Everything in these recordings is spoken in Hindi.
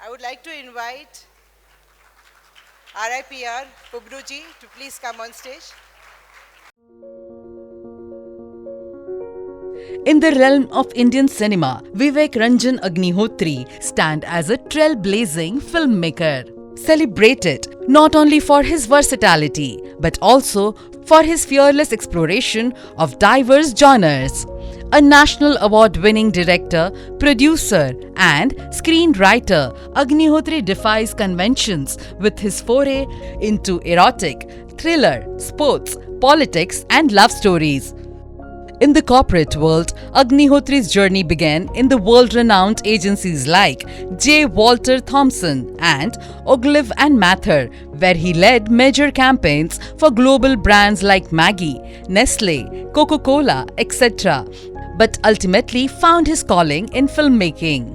I would like to invite RIPR Publuji to please come on stage. In the realm of Indian cinema, Vivek Ranjan Agnihotri stand as a trailblazing filmmaker. Celebrated not only for his versatility but also for his fearless exploration of diverse genres. A national award-winning director, producer and screenwriter, Agnihotri defies conventions with his foray into erotic, thriller, sports, politics and love stories. In the corporate world, Agnihotri's journey began in the world-renowned agencies like J. Walter Thompson and Ogilvy and Mather, where he led major campaigns for global brands like Maggi, Nestle, Coca-Cola, etc., but ultimately found his calling in filmmaking.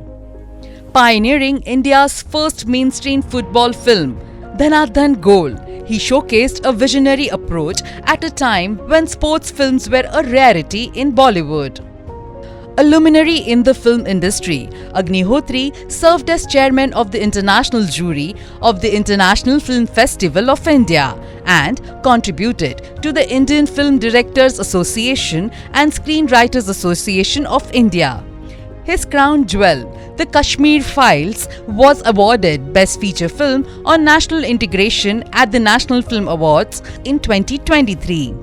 Pioneering India's first mainstream football film, Dhanadhan Goal, he showcased a visionary approach at a time when sports films were a rarity in Bollywood. A luminary in the film industry, Agnihotri served as chairman of the international jury of the International Film Festival of India and contributed to the Indian Film Directors Association and Screenwriters Association of India. His crown jewel, The Kashmir Files, was awarded Best Feature Film on National Integration at the National Film Awards in 2023.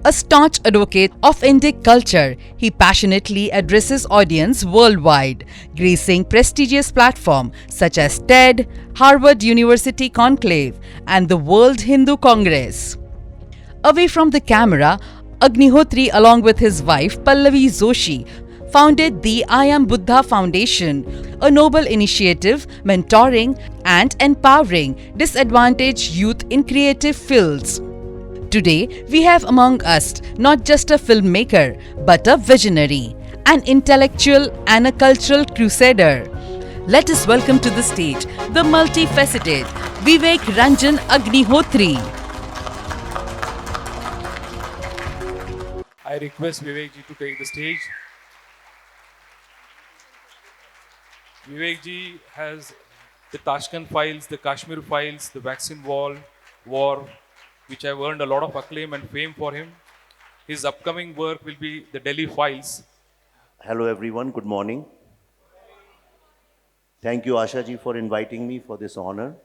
A staunch advocate of Indic culture, he passionately addresses audience worldwide, gracing prestigious platforms such as TED, Harvard University Conclave, and the World Hindu Congress. Away from the camera, Agnihotri, along with his wife Pallavi Joshi, founded the I Am Buddha Foundation, a noble initiative mentoring and empowering disadvantaged youth in creative fields. Today, we have among us not just a filmmaker, but a visionary, an intellectual and a cultural crusader. Let us welcome to the stage the multifaceted Vivek Ranjan Agnihotri. I request Vivek ji to take the stage. Vivek ji has the Tashkent Files, the Kashmir Files, the Vaccine War, which have earned a lot of acclaim and fame for him. His upcoming work will be the Delhi Files. Hello everyone, good morning. Thank you Asha ji for inviting me for this honor.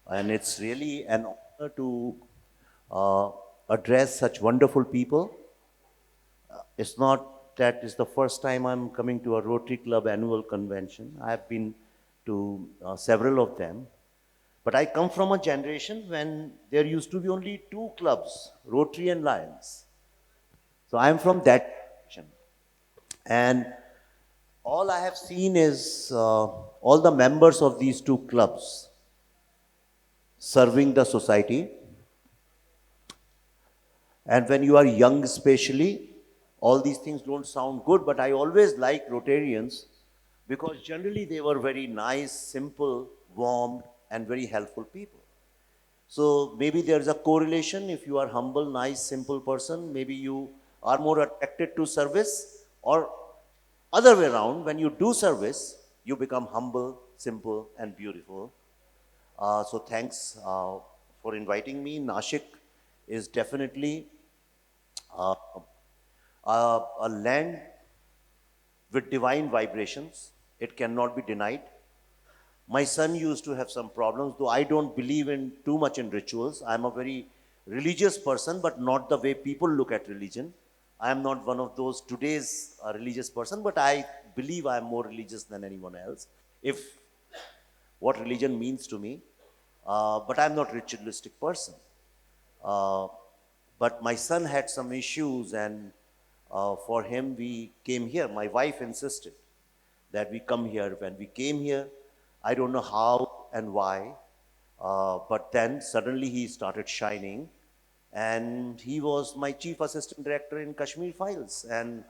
And it's really an honor to address such wonderful people. It's not that it's the first time I'm coming to a Rotary Club annual convention. I've been to several of them. But I come from a generation when there used to be only two clubs, Rotary and Lions. So I'm from that generation. And all I have seen is all the members of these two clubs serving the society. And when you are young especially, all these things don't sound good, but I always like Rotarians because generally they were very nice, simple, warm, and very helpful people. So maybe there's a correlation. If you are humble, nice, simple person, maybe you are more attracted to service, or other way around, when you do service, you become humble, simple, and beautiful. So thanks for inviting me. Nashik is definitely a land with divine vibrations. It cannot be denied. My son used to have some problems, though I don't believe in too much in rituals. I'm a very religious person, but not the way people look at religion. I am not one of those today's religious person, but I believe I am more religious than anyone else, if what religion means to me. But I'm not a ritualistic person. But my son had some issues, and for him we came here. My wife insisted that we come here. When we came here, I don't know how and why, but then suddenly he started shining, and he was my chief assistant director in Kashmir Files. And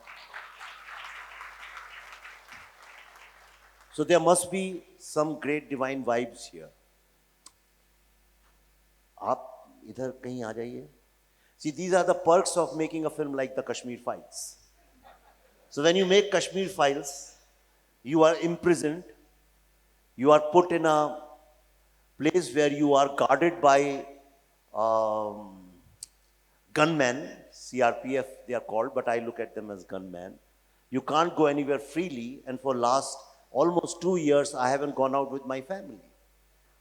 so there must be some great divine vibes here. आप इधर कहीं आ जाइए. See, these are the perks of making a film like the Kashmir Files. So when you make Kashmir Files, you are imprisoned You are put in a place where you are guarded by um, gunmen, CRPF they are called, but I look at them as gunmen. You can't go anywhere freely, and for last almost 2 years, I haven't gone out with my family.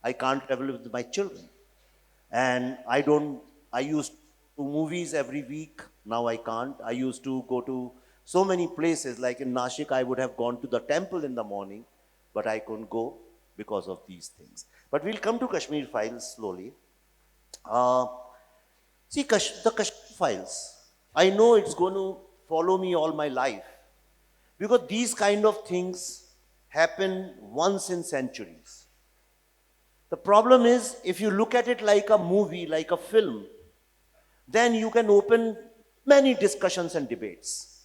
I can't travel with my children. And I used to movies every week. Now I can't. I used to go to so many places. Like in Nashik, I would have gone to the temple in the morning, but I couldn't go because of these things. But we'll come to Kashmir files slowly. Uh, See, the Kashmir files, I know it's going to follow me all my life because these kind of things happen once in centuries. The problem is, if you look at it like a movie, like a film, then you can open many discussions and debates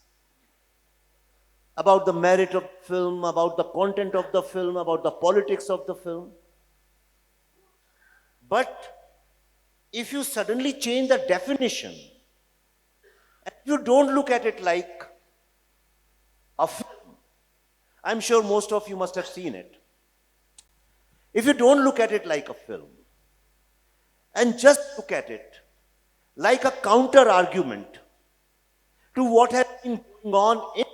about the merit of the film, about the content of the film, about the politics of the film. But if you suddenly change the definition, and you don't look at it like a film, I'm sure most of you must have seen it. If you don't look at it like a film, and just look at it like a counter argument to what has been going on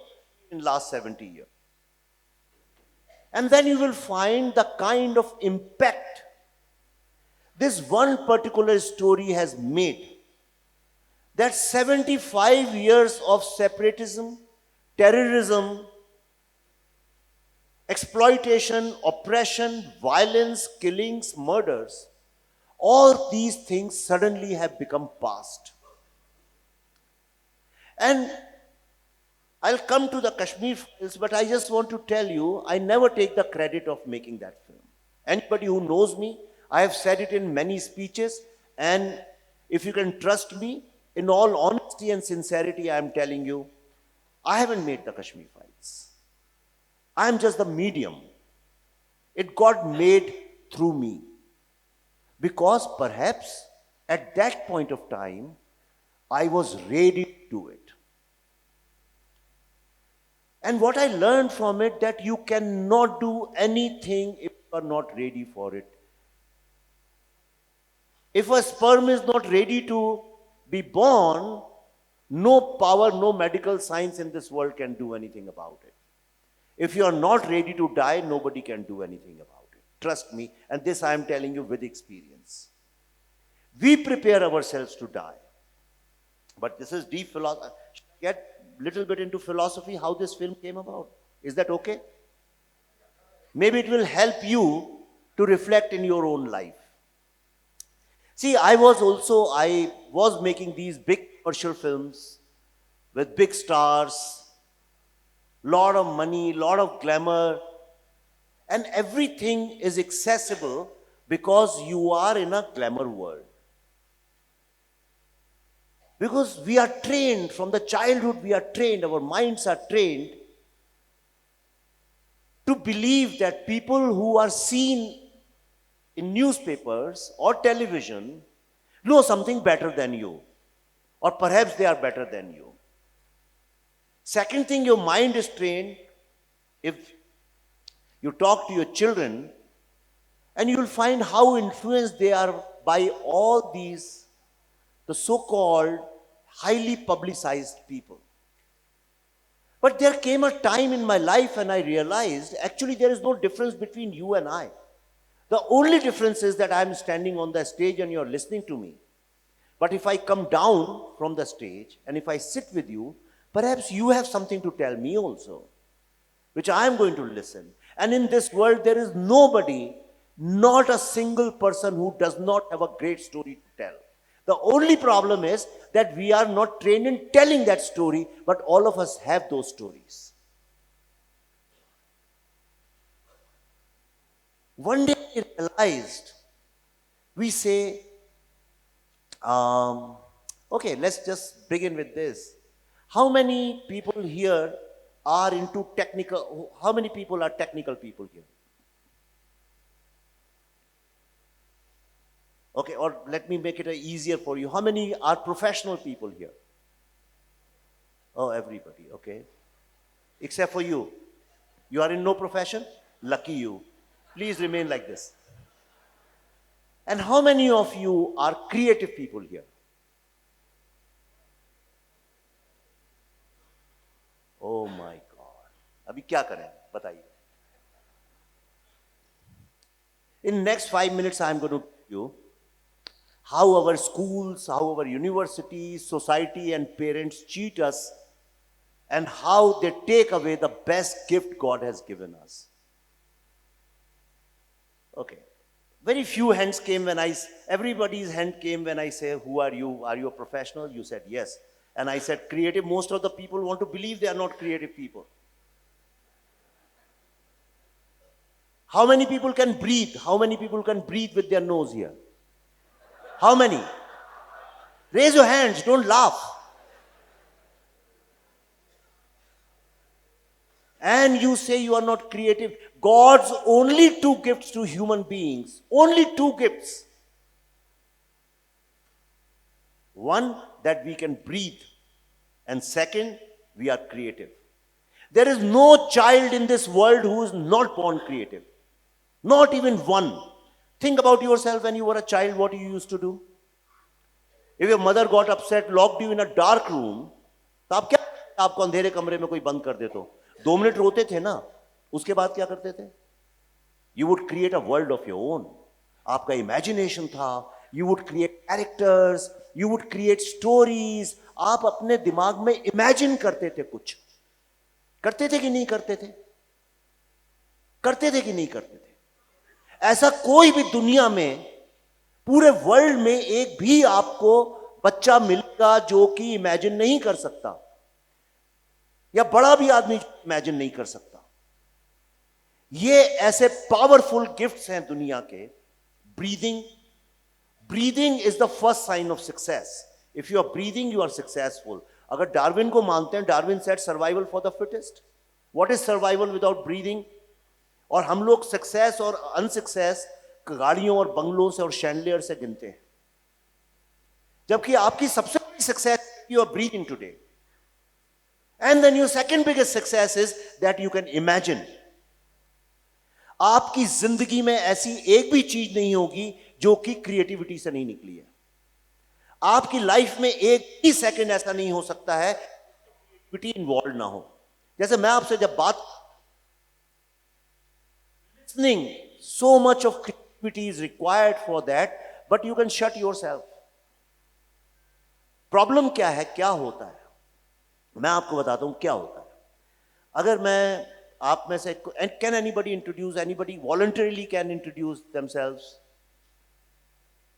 in last 70 years, and then you will find the kind of impact this one particular story has made, that 75 years of separatism, terrorism, exploitation, oppression, violence, killings, murders, all these things suddenly have become past. And I'll come to the Kashmir files, but I just want to tell you, I never take the credit of making that film. Anybody who knows me, I have said it in many speeches, and if you can trust me, in all honesty and sincerity, I am telling you, I haven't made the Kashmir files. I am just the medium. It got made through me. Because perhaps at that point of time, I was ready to do it. And what I learned from it, that you cannot do anything if you are not ready for it. If a sperm is not ready to be born, no power, no medical science in this world can do anything about it. If you are not ready to die, nobody can do anything about it. Trust me, and this I am telling you with experience. We prepare ourselves to die. But this is deep philosophy. Get a little bit into philosophy, how this film came about. Is that okay? Maybe it will help you to reflect in your own life. See, I was making these big commercial films with big stars, lot of money, lot of glamour, and everything is accessible because you are in a glamour world. Because we are trained, from the childhood we are trained, our minds are trained to believe that people who are seen in newspapers or television know something better than you, or perhaps they are better than you. Second thing, your mind is trained, if you talk to your children, and you will find how influenced they are by all these, the so-called highly publicized people. But there came a time in my life when I realized actually there is no difference between you and I. The only difference is that I am standing on the stage and you are listening to me. But if I come down from the stage and if I sit with you, perhaps you have something to tell me also, which I am going to listen. And in this world, there is nobody, not a single person who does not have a great story to tell. The only problem is that we are not trained in telling that story, but all of us have those stories. One day I realized, we say, okay, let's just begin with this. How many people here are into technical, how many people are technical people here? Okay, or let me make it easier for you. How many are professional people here? Oh, everybody, okay. Except for you. You are in no profession? Lucky you. Please remain like this. And how many of you are creative people here? Oh my God. अभी क्या करें बताइए. In next 5 minutes, I am going to tell you how our schools, how our universities, society, and parents cheat us, and how they take away the best gift God has given us. Okay. Very few hands came everybody's hand came when I say, who are you? Are you a professional? You said yes. And I said, creative. Most of the people want to believe they are not creative people. How many people can breathe? How many people can breathe with their nose here? How many? Raise your hands, don't laugh. And you say you are not creative. God's only 2 gifts to human beings. Only 2 gifts. One, that we can breathe. And second, we are creative. There is no child in this world who is not born creative. Not even one. Think about yourself when you were a child, what you used to do. If your mother got upset, locked you in a dark room, तो आप क्या आपको अंधेरे कमरे में कोई बंद कर दे तो 2 मिनट रोते थे ना, उसके बाद क्या करते थे? You would create a world of your own. आपका imagination था. You would create characters. You would create stories. आप अपने दिमाग में imagine करते थे कुछ. करते थे कि नहीं करते थे? करते थे कि नहीं करते थे? ऐसा कोई भी दुनिया में, पूरे वर्ल्ड में एक भी आपको बच्चा मिलेगा जो कि इमेजिन नहीं कर सकता, या बड़ा भी आदमी इमेजिन नहीं कर सकता. ये ऐसे पावरफुल गिफ्ट्स हैं दुनिया के. Breathing is the first sign of success. If you are breathing you are successful. अगर डार्विन को मानते हैं, Darwin said survival for the fittest. What is survival without breathing? और हम लोग सक्सेस और अनसक्सेस गाड़ियों और बंगलों से और शैंडलियर से गिनते हैं, जबकि आपकी सबसे बड़ी success you are breathing today. And then your second biggest success is that you can imagine. आपकी जिंदगी में ऐसी एक भी चीज नहीं होगी जो कि क्रिएटिविटी से नहीं निकली है. आपकी लाइफ में एक ही सेकंड ऐसा नहीं हो सकता है क्रिएटिविटी इन्वॉल्व ना हो. जैसे मैं आपसे जब बात, listening, so much of creativity is required for that, but you can shut yourself. Problem क्या है, क्या होता है? मैं आपको बताता हूं क्या होता है. अगर मैं आप में से, can anybody introduce, anybody voluntarily can introduce themselves?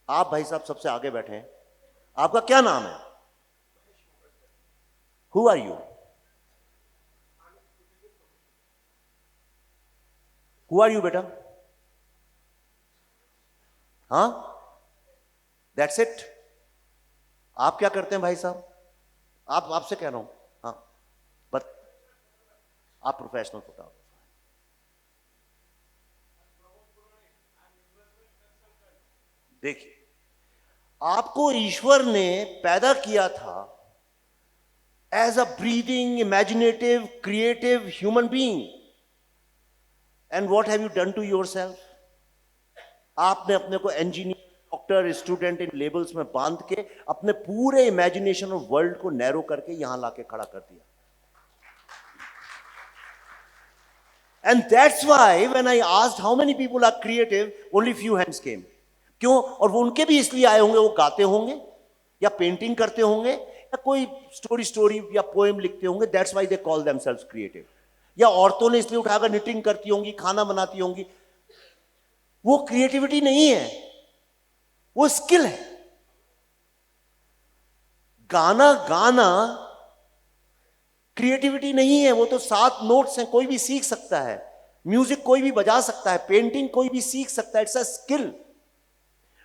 आप भाई साहब सबसे आगे बैठे हैं. आपका क्या नाम है? Who are you? Who are you, बेटा? हाँ? That's it. आप क्या करते हैं भाई साहब? आपसे कह रहा हूं. हाँ, बट आप प्रोफेशनल फोटोग्राफर. देखिए, आपको ईश्वर ने पैदा किया था as a breathing, imaginative, creative human being. And what have you done to yourself? आपने अपने को engineer, doctor, student in labels में बांध के अपने पूरे इमेजिनेशन और वर्ल्ड को नैरो करके यहां लाके खड़ा कर दिया. And that's why when I asked how many people are creative, only few hands came. क्यों? और वो उनके भी इसलिए आए होंगे, वो गाते होंगे या पेंटिंग करते होंगे या कोई स्टोरी या पोएम लिखते होंगे. That's why they call themselves creative. या औरतों ने इसलिए उठाकर निटिंग करती होंगी, खाना बनाती होंगी. वो क्रिएटिविटी नहीं है, वो स्किल है. गाना गाना क्रिएटिविटी नहीं है, वो तो 7 नोट्स हैं, कोई भी सीख सकता है. म्यूजिक कोई भी बजा सकता है, पेंटिंग कोई भी सीख सकता है. It's a skill.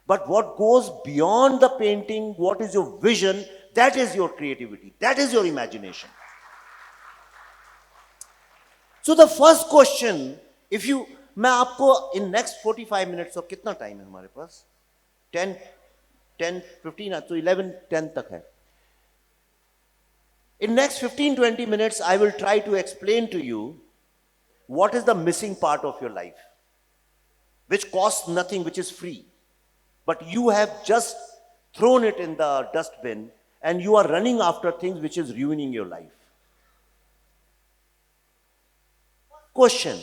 But what goes beyond the painting, what is your vision, that is your creativity, that is your imagination. So the first question, if you, मैं आपको in next 45 minutes, और कितना टाइम है हमारे पास? 10, 15, तो 11, 10 तक है. In next 15-20 minutes, I will try to explain to you what is the missing part of your life. which costs nothing, which is free. But you have just thrown it in the dustbin and you are running after things which is ruining your life. Question.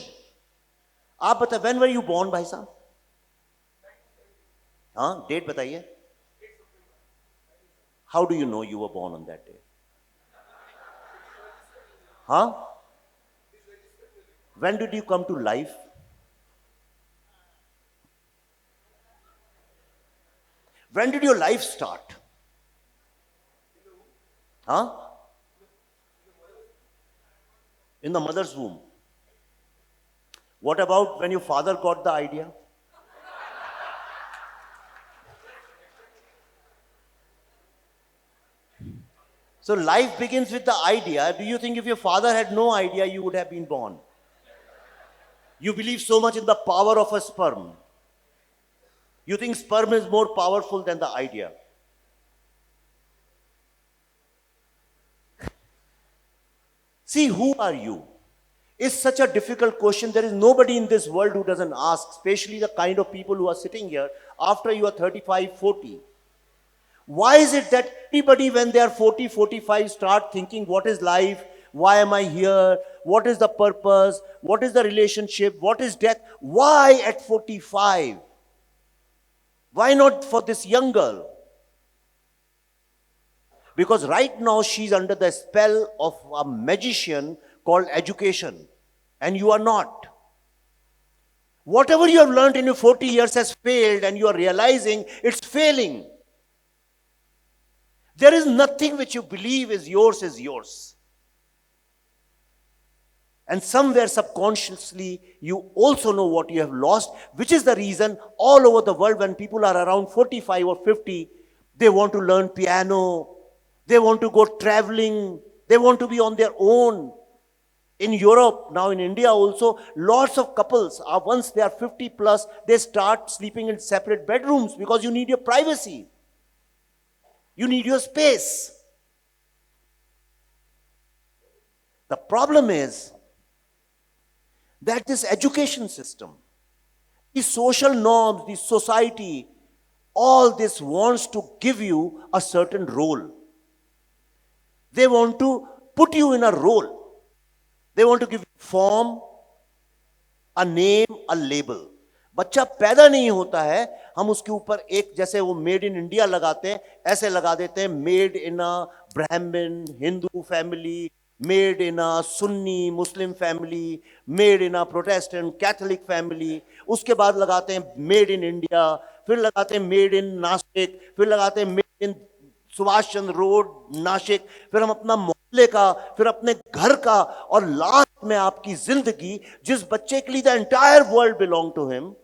आप बता, when were you born भाई साहब? हाँ, डेट बताइए. How do you know you were born on that day? Huh? When did you come to life? When did your life start? Huh? In the mother's womb. What about when your father got the idea? So life begins with the idea. Do you think if your father had no idea, you would have been born? You believe so much in the power of a sperm. You think sperm is more powerful than the idea. See, who are you? It's such a difficult question. There is nobody in this world who doesn't ask, especially the kind of people who are sitting here after you are 35, 40. Why is it that everybody when they are 40, 45 start thinking, what is life? Why am I here? What is the purpose? What is the relationship? What is death? Why at 45? Why not for this young girl? Because right now she's under the spell of a magician called education. And you are not. Whatever you have learned in your 40 years has failed and you are realizing it's failing. There is nothing which you believe is yours. And somewhere subconsciously, you also know what you have lost, which is the reason all over the world when people are around 45 or 50, they want to learn piano, they want to go traveling, they want to be on their own. In Europe, now in India also, lots of couples are, once they are 50 plus, they start sleeping in separate bedrooms because you need your privacy. You need your space. The problem is that this education system, the social norms, the society, all this wants to give you a certain role. They want to put you in a role. They want to give you form, a name, a label. बच्चा पैदा नहीं होता है, हम उसके ऊपर एक जैसे वो मेड इन इंडिया लगाते हैं, ऐसे लगा देते हैं मेड इन अ ब्राह्मण Hindu family, made in a Sunni Muslim family, made in a Protestant Catholic family, उसके बाद लगाते हैं made in India, फिर लगाते हैं made in नासिक, फिर लगाते हैं made in Subhash Chandra road Nashik, फिर हम अपना मोहल्ले का, फिर अपने घर का, और लास्ट में आपकी जिंदगी जिस बच्चे के लिए the entire world belong to him,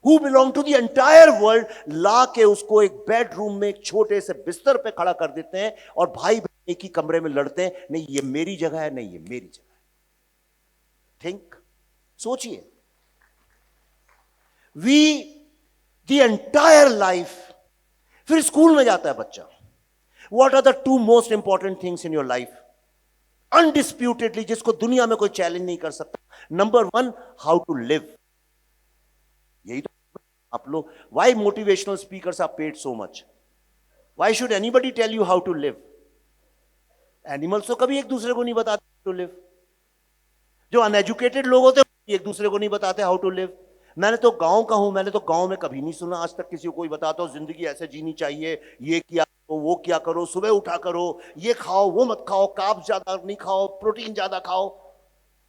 who belong to the entire world, ला के उसको एक बेडरूम में एक छोटे से बिस्तर पे खड़ा कर देते हैं और भाई बहन एक ही कमरे में लड़ते हैं, नहीं ये मेरी जगह है, नहीं ये मेरी जगह है. थिंक, सोचिए. वी द एंटायर लाइफ, फिर स्कूल में जाता है बच्चा. What are the two most important things in your life, undisputedly, जिसको दुनिया में कोई चैलेंज नहीं कर सकता. Number 1, how to live. यही तो आप लोग, why motivational speakers are paid so much? Why should anybody tell you how to live? Animals तो कभी एक दूसरे को नहीं बताते टू लिव. जो अनएजुकेटेड लोग होते हैं एक दूसरे को नहीं बताते हाउ टू लिव. मैंने तो गांव का हूं, मैंने तो गांव में कभी नहीं सुना आज तक किसी को कोई बताता हो जिंदगी ऐसे जीनी चाहिए, ये किया करो, वो किया करो, सुबह उठा करो, ये खाओ, वो मत खाओ, कार्ब्स ज्यादा नहीं खाओ, प्रोटीन ज्यादा खाओ,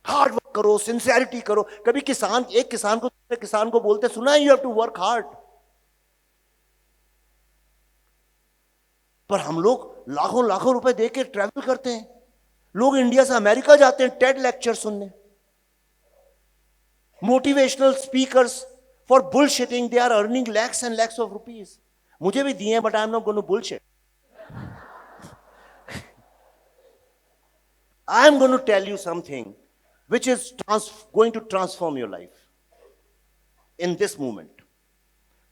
हार्ड वर्क करो, सिंसियरिटी करो. कभी किसान, एक किसान को दूसरे किसान को बोलते सुना है, you have to work hard. पर हम लोग लाखों लाखों रुपए देके ट्रैवल करते हैं. लोग इंडिया से अमेरिका जाते हैं टेड लेक्चर सुनने. Motivational speakers for bullshitting, they are earning lakhs and lakhs of rupees. मुझे भी दिए हैं, but I am not going to bullshit. I am going to tell you something which is going to transform your life in this moment.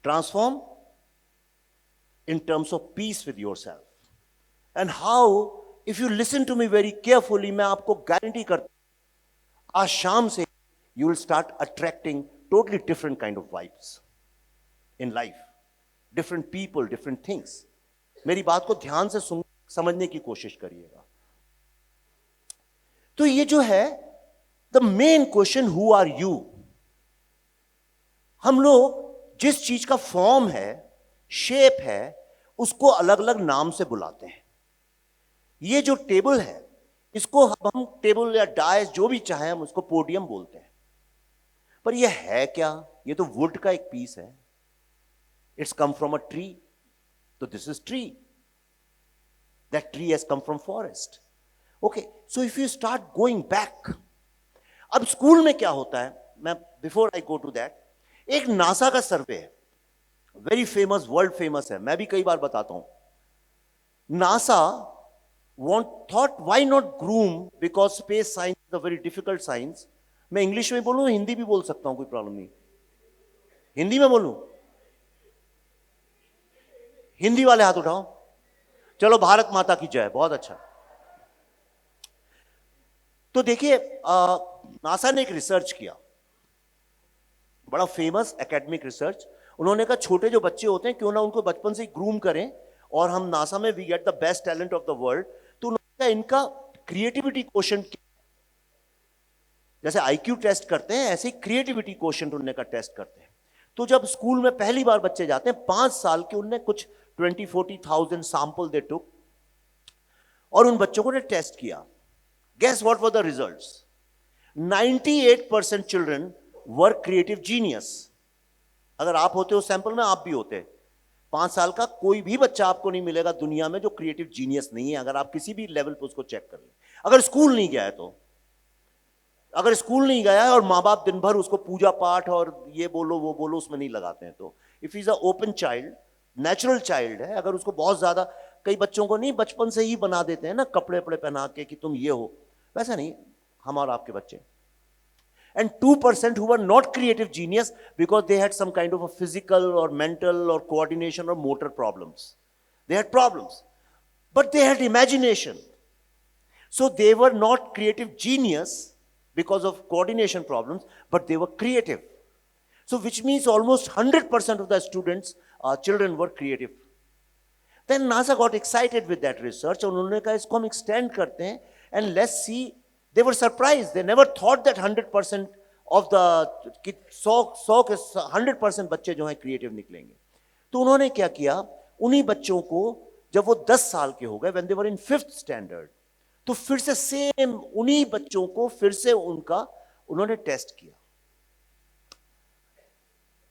Transform in terms of peace with yourself. And how, if you listen to me very carefully, मैं आपको गारंटी करता हूं, आज शाम से you will start attracting totally different kind of vibes in life. Different people, different things. मेरी बात को ध्यान से समझने की कोशिश करिएगा. तो ये जो है the main question, who are you? हम लोग जिस चीज का फॉर्म है, शेप है, उसको अलग अलग नाम से बुलाते हैं. ये जो टेबल है, इसको हम टेबल या डायस जो भी चाहे हम उसको पोडियम बोलते हैं. पर ये है क्या? ये तो वुड का एक पीस है. It's come from a tree. तो this is tree. That tree has come from forest. Okay, so if you start going back, अब स्कूल में क्या होता है, मैं before I go to that, एक नासा का सर्वे है, वेरी फेमस, वर्ल्ड फेमस है, मैं भी कई बार बताता हूं. NASA thought why not groom, because space science is a very difficult science. मैं इंग्लिश में बोलूं, हिंदी भी बोल सकता हूं, कोई प्रॉब्लम नहीं. हिंदी में बोलूं? हिंदी वाले हाथ उठाओ. चलो, भारत माता की जय. बहुत अच्छा. तो देखिए, नासा ने एक रिसर्च किया, बड़ा फेमस एकेडमिक रिसर्च. उन्होंने कहा छोटे जो बच्चे होते हैं क्यों ना उनको बचपन से ही ग्रूम करें, और हम नासा में we get the best talent of the world. तो उन्होंने इनका क्रिएटिविटी क्वोशेंट, जैसे आईक्यू टेस्ट करते हैं ऐसे ही क्रिएटिविटी क्वोशेंट उन्होंने का टेस्ट करते हैं. तो जब स्कूल में पहली बार बच्चे जाते हैं 5 साल के, उनने कुछ 20-40,000 सैंपल दे टुक और उन बच्चों को ने टेस्ट किया. Guess what were the results? 98% children were creative genius. अगर आप होते हो सैंपल में, आप भी होते. 5 साल का कोई भी बच्चा आपको नहीं मिलेगा दुनिया में जो क्रिएटिव जीनियस नहीं है, अगर आप किसी भी लेवल पे उसको चेक कर लें. अगर स्कूल नहीं गया है तो, अगर स्कूल नहीं गया है और माँ बाप दिन भर उसको पूजा पाठ और ये बोलो वो बोलो उसमें नहीं लगाते हैं, तो if is a open child, natural child है, अगर उसको बहुत ज्यादा, कई बच्चों को नहीं बचपन से ही बना देते हैं ना कपड़े वपड़े पहना के कि तुम ये हो, वैसा नहीं हम और आपके बच्चे. And 2% who were not creative genius because they had some kind of a physical or mental or coordination or motor problems. They had problems, but they had imagination. So they were not creative genius because of coordination problems, but they were creative. So which means almost 100% of the students, children were creative. Then NASA got excited with that research. और उन्होंने कहा इसको हम extend करते हैं and let's see. They were surprised. They never thought that 100% of the 100% बच्चे जो हैं क्रिएटिव निकलेंगे. तो उन्होंने क्या किया, उन्हीं बच्चों को जब वो 10 साल के हो गए, when they were in 5th standard, तो फिर से सेम उन्हीं बच्चों को फिर से उन्होंने टेस्ट किया.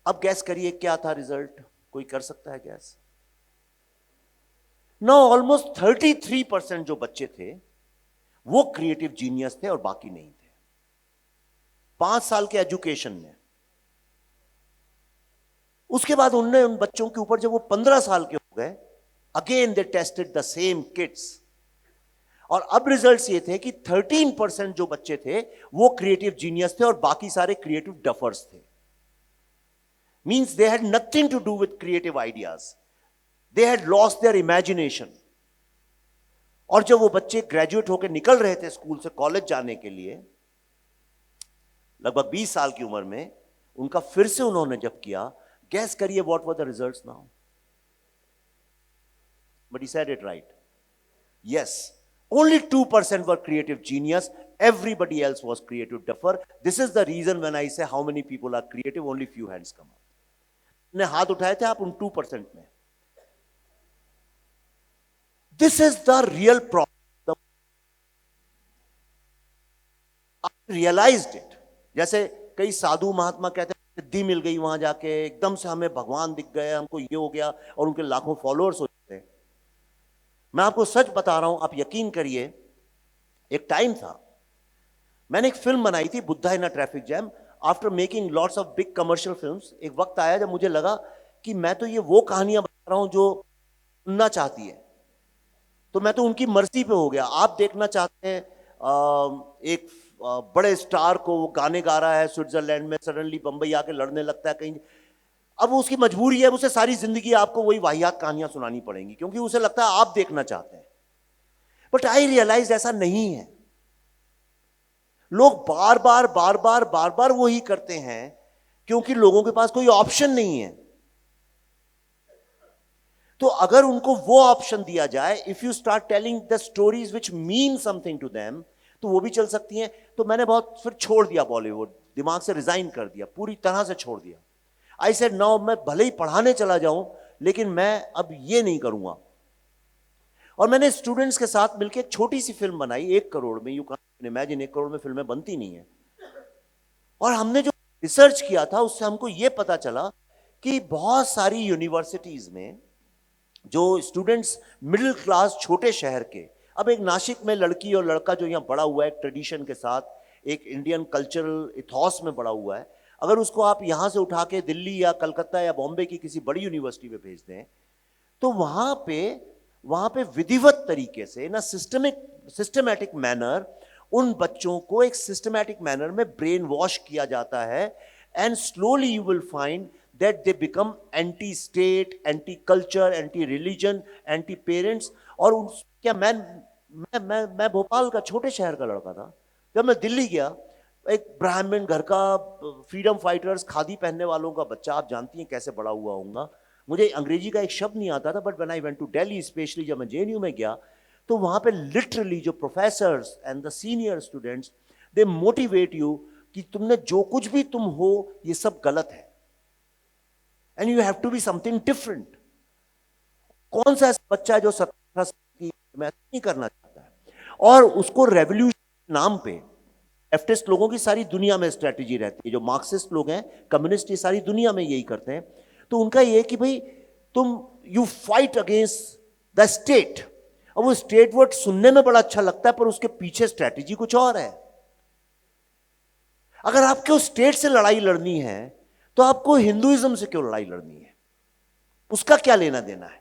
अब गैस करिए क्या था रिजल्ट? कोई कर सकता है गैस? नो, ऑलमोस्ट 33% जो बच्चे थे वो क्रिएटिव जीनियस थे और बाकी नहीं थे. 5 साल के एजुकेशन में. उसके बाद उनने उन बच्चों के ऊपर जब वो 15 साल के हो गए, again they tested the same kids, और अब रिजल्ट्स ये थे कि 13% जो बच्चे थे वो क्रिएटिव जीनियस थे और बाकी सारे क्रिएटिव डफर्स थे. Means they had nothing to do with creative ideas. They had lost their imagination. और जब वो बच्चे ग्रेजुएट होकर निकल रहे थे स्कूल से कॉलेज जाने के लिए, लगभग 20 साल की उम्र में, उनका फिर से उन्होंने जब किया, गैस करिए what were the results now? But he said it right. Yes, only 2% were creative genius, everybody else was creative duffer. This is the reason when I say how many people are creative, only few hands come up. ने हाथ उठाए थे आप उन 2% में. This is the real problem. I realized it. जैसे कई साधु महात्मा कहते हैं सिद्धि मिल गई वहां जाके, एकदम से हमें भगवान दिख गए, हमको ये हो गया, और उनके लाखों फॉलोअर्स हो जाते हैं. मैं आपको सच बता रहा हूं, आप यकीन करिए, एक टाइम था, मैंने एक फिल्म बनाई थी Buddha in a traffic jam. After making lots of big commercial films, एक वक्त आया जब मुझे लगा कि मैं तो ये वो कहानियां बता रहा हूं जो सुनना चाहती है, तो मैं तो उनकी मर्जी पे हो गया. आप देखना चाहते हैं एक बड़े स्टार को, वो गाने गा रहा है स्विट्जरलैंड में, सडनली बंबई आके लड़ने लगता है कहीं, अब उसकी मजबूरी है, उसे सारी जिंदगी आपको वही वाहियात कहानियां सुनानी पड़ेंगी क्योंकि उसे लगता है आप देखना चाहते हैं. बट आई रियलाइज ऐसा नहीं है. लोग बार बार वही करते हैं क्योंकि लोगों के पास कोई ऑप्शन नहीं है। तो अगर उनको वो ऑप्शन दिया जाए, if you start telling the stories which mean something to them, तो वो भी चल सकती हैं। तो मैंने बहुत फिर छोड़ दिया बॉलीवुड, दिमाग से रिजाइन कर दिया, पूरी तरह से छोड़ दिया। आई सेड नाउ मैं भले ही पढ़ाने चला जाऊं, लेकिन मैं अब ये नहीं करूंगा। और मैंने स्टूडेंट्स के साथ मिलकर एक छोटी सी फिल्म बनाई, 1 करोड़ में। यू कैन इमेजिन 1 करोड़ में फिल्में बनती नहीं है। और हमने जो रिसर्च किया था उससे हमको ये पता चला कि बहुत सारी यूनिवर्सिटीज में जो स्टूडेंट्स मिडिल क्लास छोटे शहर के, अब एक नासिक में लड़की और लड़का जो यहाँ बड़ा हुआ है, एक ट्रेडिशन के साथ, एक इंडियन कल्चरल इथॉस में बड़ा हुआ है, अगर उसको आप यहाँ से उठा के दिल्ली या कलकत्ता या बॉम्बे की किसी बड़ी यूनिवर्सिटी में भेज दें, तो वहाँ पे विधिवत तरीके से, ना सिस्टमैटिक मैनर, उन बच्चों को एक सिस्टमैटिक मैनर में ब्रेन वॉश किया जाता है। And slowly you will find that they become anti-state, anti-culture, anti-religion, anti-parents। और क्या मैं भोपाल का छोटे शहर का लड़का था। जब मैं दिल्ली गया, एक ब्राह्मण घर का, फ्रीडम फाइटर्स, खादी पहनने वालों का बच्चा, आप जानती हैं कैसे बड़ा हुआ होऊंगा। मुझे अंग्रेजी का एक शब्द नहीं आता था, but when I went to Delhi, specially जब मैं JNU में गया, तो वहां पे लिटरली जो professors and the senior students, they motivate you कि तुमने जो कुछ भी तुम हो, ये सब गलत है, and you have to be something different। कौन सा ऐसा बच्चा है जो 17 साल की मैं नहीं करना चाहता है? और उसको रेवोल्यूशन नाम पे, लेफ्टिस्ट लोगों की सारी दुनिया में स्ट्रेटेजी रहती है, जो मार्क्सिस्ट लोग हैं, कम्युनिस्ट, ये सारी दुनिया में यही करते हैं। तो उनका ये है कि भाई तुम you fight against the state. और वो स्टेट वर्ड सुनने में बड़ा अच्छा लगता है, पर उसके पीछे स्ट्रेटेजी कुछ और है। अगर आपको स्टेट से लड़ाई लड़नी है, तो आपको हिंदुइज्म से क्यों लड़ाई लड़नी है? उसका क्या लेना देना है?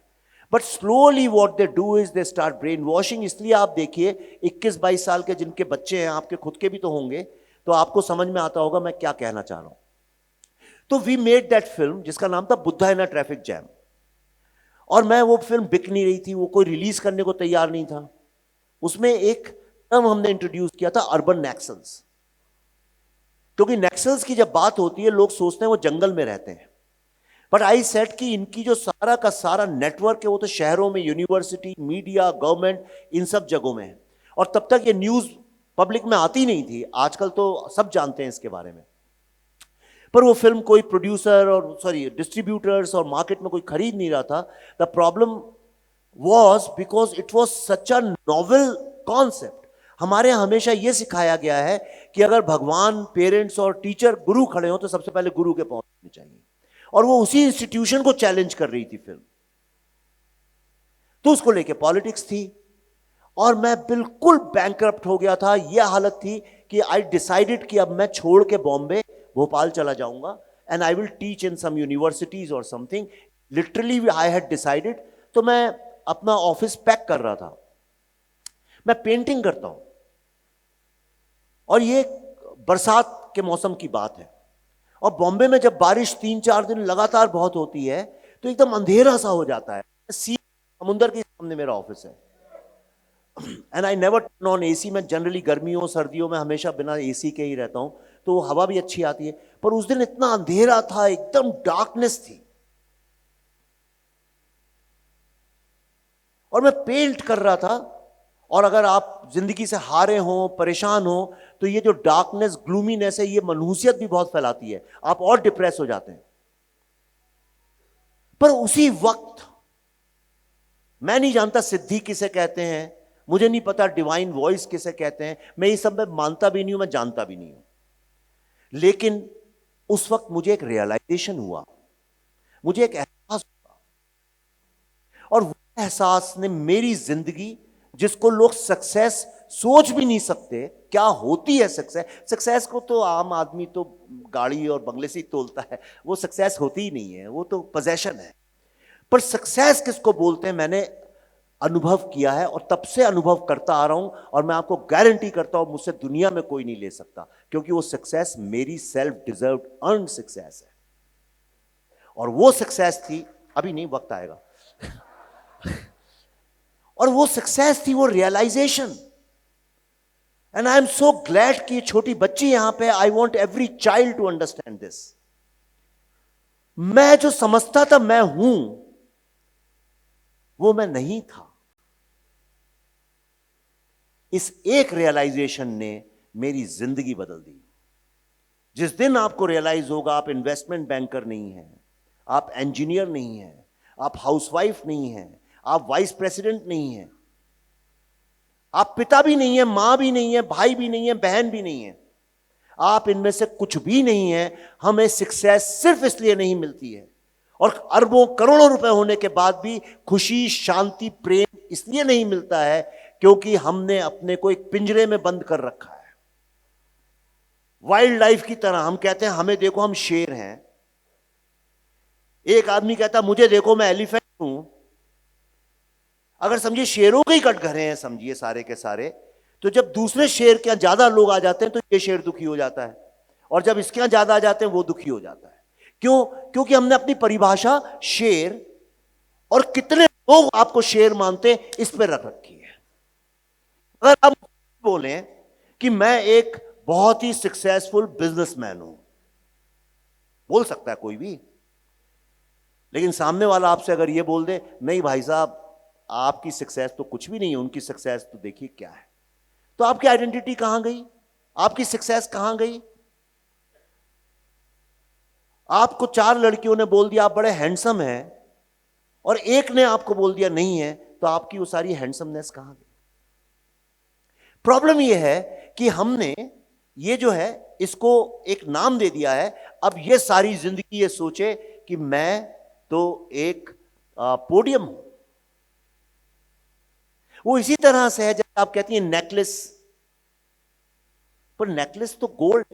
But slowly what they do is they start brain washing. इसलिए आप देखिए 21-22 साल के जिनके बच्चे हैं, आपके खुद के भी तो होंगे, तो आपको समझ में आता होगा मैं क्या कहना चाह रहा हूं। तो वी मेड दैट फिल्म जिसका नाम था Buddha in a traffic jam. और मैं, वो फिल्म बिक नहीं रही थी, वो कोई रिलीज करने को तैयार नहीं था। उसमें एक टर्म हमने इंट्रोड्यूस किया था, अर्बन नक्सल्स। क्योंकि नक्सल्स की जब बात होती है, लोग सोचते हैं वो जंगल में रहते हैं, बट आई सेड कि इनकी जो सारा का सारा नेटवर्क है वो तो शहरों में, यूनिवर्सिटी, मीडिया, गवर्नमेंट, इन सब जगहों में है। और तब तक ये न्यूज पब्लिक में आती नहीं थी, आजकल तो सब जानते हैं इसके बारे में। पर वो फिल्म कोई प्रोड्यूसर और डिस्ट्रीब्यूटर्स और मार्केट में कोई खरीद नहीं रहा था। The problem was because it was such a novel concept. हमारे यहाँ हमेशा यह सिखाया गया है कि अगर भगवान, पेरेंट्स और टीचर, गुरु खड़े हो तो सबसे पहले गुरु के पहुंचने चाहिए। और वो उसी इंस्टीट्यूशन को चैलेंज कर रही थी फिल्म। तो उसको लेके पॉलिटिक्स थी, और मैं बिल्कुल बैंकरप्ट हो गया था। यह हालत थी कि आई डिसाइडेड कि अब मैं छोड़ के बॉम्बे, भोपाल चला जाऊंगा, and I will teach in some universities और something. Literally I had decided. तो मैं अपना ऑफिस पैक कर रहा था। मैं पेंटिंग करता हूं, और ये बरसात के मौसम की बात है। और बॉम्बे में जब बारिश 3-4 दिन लगातार बहुत होती है, तो एकदम अंधेरा सा हो जाता है। समुंदर के सामने मेरा ऑफिस है, and I never turn on AC। मैं जनरली गर्मियों सर्दियों में हमेशा बिना AC के ही रहता हूं, तो हवा भी अच्छी आती है। पर उस दिन इतना अंधेरा था, एकदम डार्कनेस थी, और मैं पेंट कर रहा था। और अगर आप जिंदगी से हारे हो, परेशान हो, तो ये जो डार्कनेस, ग्लूमीनेस है, ये मनहूसियत भी बहुत फैलाती है, आप और डिप्रेस हो जाते हैं। पर उसी वक्त, मैं नहीं जानता सिद्धि किसे कहते हैं, मुझे नहीं पता डिवाइन वॉइस किसे कहते हैं, मैं ये सब में मानता भी नहीं हूं, मैं जानता भी नहीं हूं। लेकिन उस वक्त मुझे एक रियलाइजेशन हुआ, मुझे एक एहसास हुआ, और वो एहसास ने मेरी जिंदगी, जिसको लोग सक्सेस सोच भी नहीं सकते क्या होती है सक्सेस को तो आम आदमी तो गाड़ी और बंगले से ही तोलता है, वो सक्सेस होती ही नहीं है, वो तो पोजेशन है। पर सक्सेस किसको बोलते हैं, मैंने अनुभव किया है, और तब से अनुभव करता आ रहा हूं। और मैं आपको गारंटी करता हूं, मुझसे दुनिया में कोई नहीं ले सकता, क्योंकि वो सक्सेस मेरी सेल्फ डिजर्व्ड अर्न सक्सेस है। और वो सक्सेस थी, अभी नहीं, वक्त आएगा और वो सक्सेस थी, वो realisation. And I am so glad कि ये छोटी बच्ची यहां पे, I want every child to understand this. मैं जो समझता था मैं हूं, वो मैं नहीं था। इस एक रियलाइजेशन ने मेरी जिंदगी बदल दी। जिस दिन आपको रियलाइज होगा आप इन्वेस्टमेंट बैंकर नहीं हैं, आप इंजीनियर नहीं हैं, आप हाउसवाइफ नहीं हैं, आप वाइस प्रेसिडेंट नहीं हैं, आप पिता भी नहीं है, मां भी नहीं है, भाई भी नहीं है, बहन भी नहीं है, आप इनमें से कुछ भी नहीं है। हमें सक्सेस सिर्फ इसलिए नहीं मिलती है, और अरबों करोड़ों रुपए होने के बाद भी खुशी, शांति, प्रेम इसलिए नहीं मिलता है क्योंकि हमने अपने को एक पिंजरे में बंद कर रखा है। वाइल्ड लाइफ की तरह हम कहते हैं हमें देखो हम शेर हैं, एक आदमी कहता मुझे देखो मैं एलिफेंट हूं। अगर समझिए शेरों के ही कटघरे हैं समझिए सारे के सारे, तो जब दूसरे शेर के यहां ज्यादा लोग आ जाते हैं तो ये शेर दुखी हो जाता है, और जब इसके यहां ज्यादा आ जाते हैं वो दुखी हो जाता है। क्यों? क्योंकि हमने अपनी परिभाषा शेर, और कितने लोग आपको शेर मानते हैं इस पर रख रखी है। अगर आप बोलें कि मैं एक बहुत ही सक्सेसफुल बिजनेसमैन हूं, बोल सकता है कोई भी, लेकिन सामने वाला आपसे अगर यह बोल दे नहीं भाई साहब आपकी सक्सेस तो कुछ भी नहीं है, उनकी सक्सेस तो देखिए क्या है, तो आपकी आइडेंटिटी कहां गई? आपकी सक्सेस कहां गई? आपको 4 लड़कियों ने बोल दिया आप बड़े हैंडसम हैं, और एक ने आपको बोल दिया नहीं है, तो आपकी वो सारी हैंडसमनेस कहां गई? प्रॉब्लम यह है कि हमने ये जो है इसको एक नाम दे दिया है। अब ये सारी जिंदगी ये सोचे कि मैं तो एक पोडियम हूं। वो इसी तरह से है जब आप कहती हैं नेकलेस, पर नेकलेस तो गोल्ड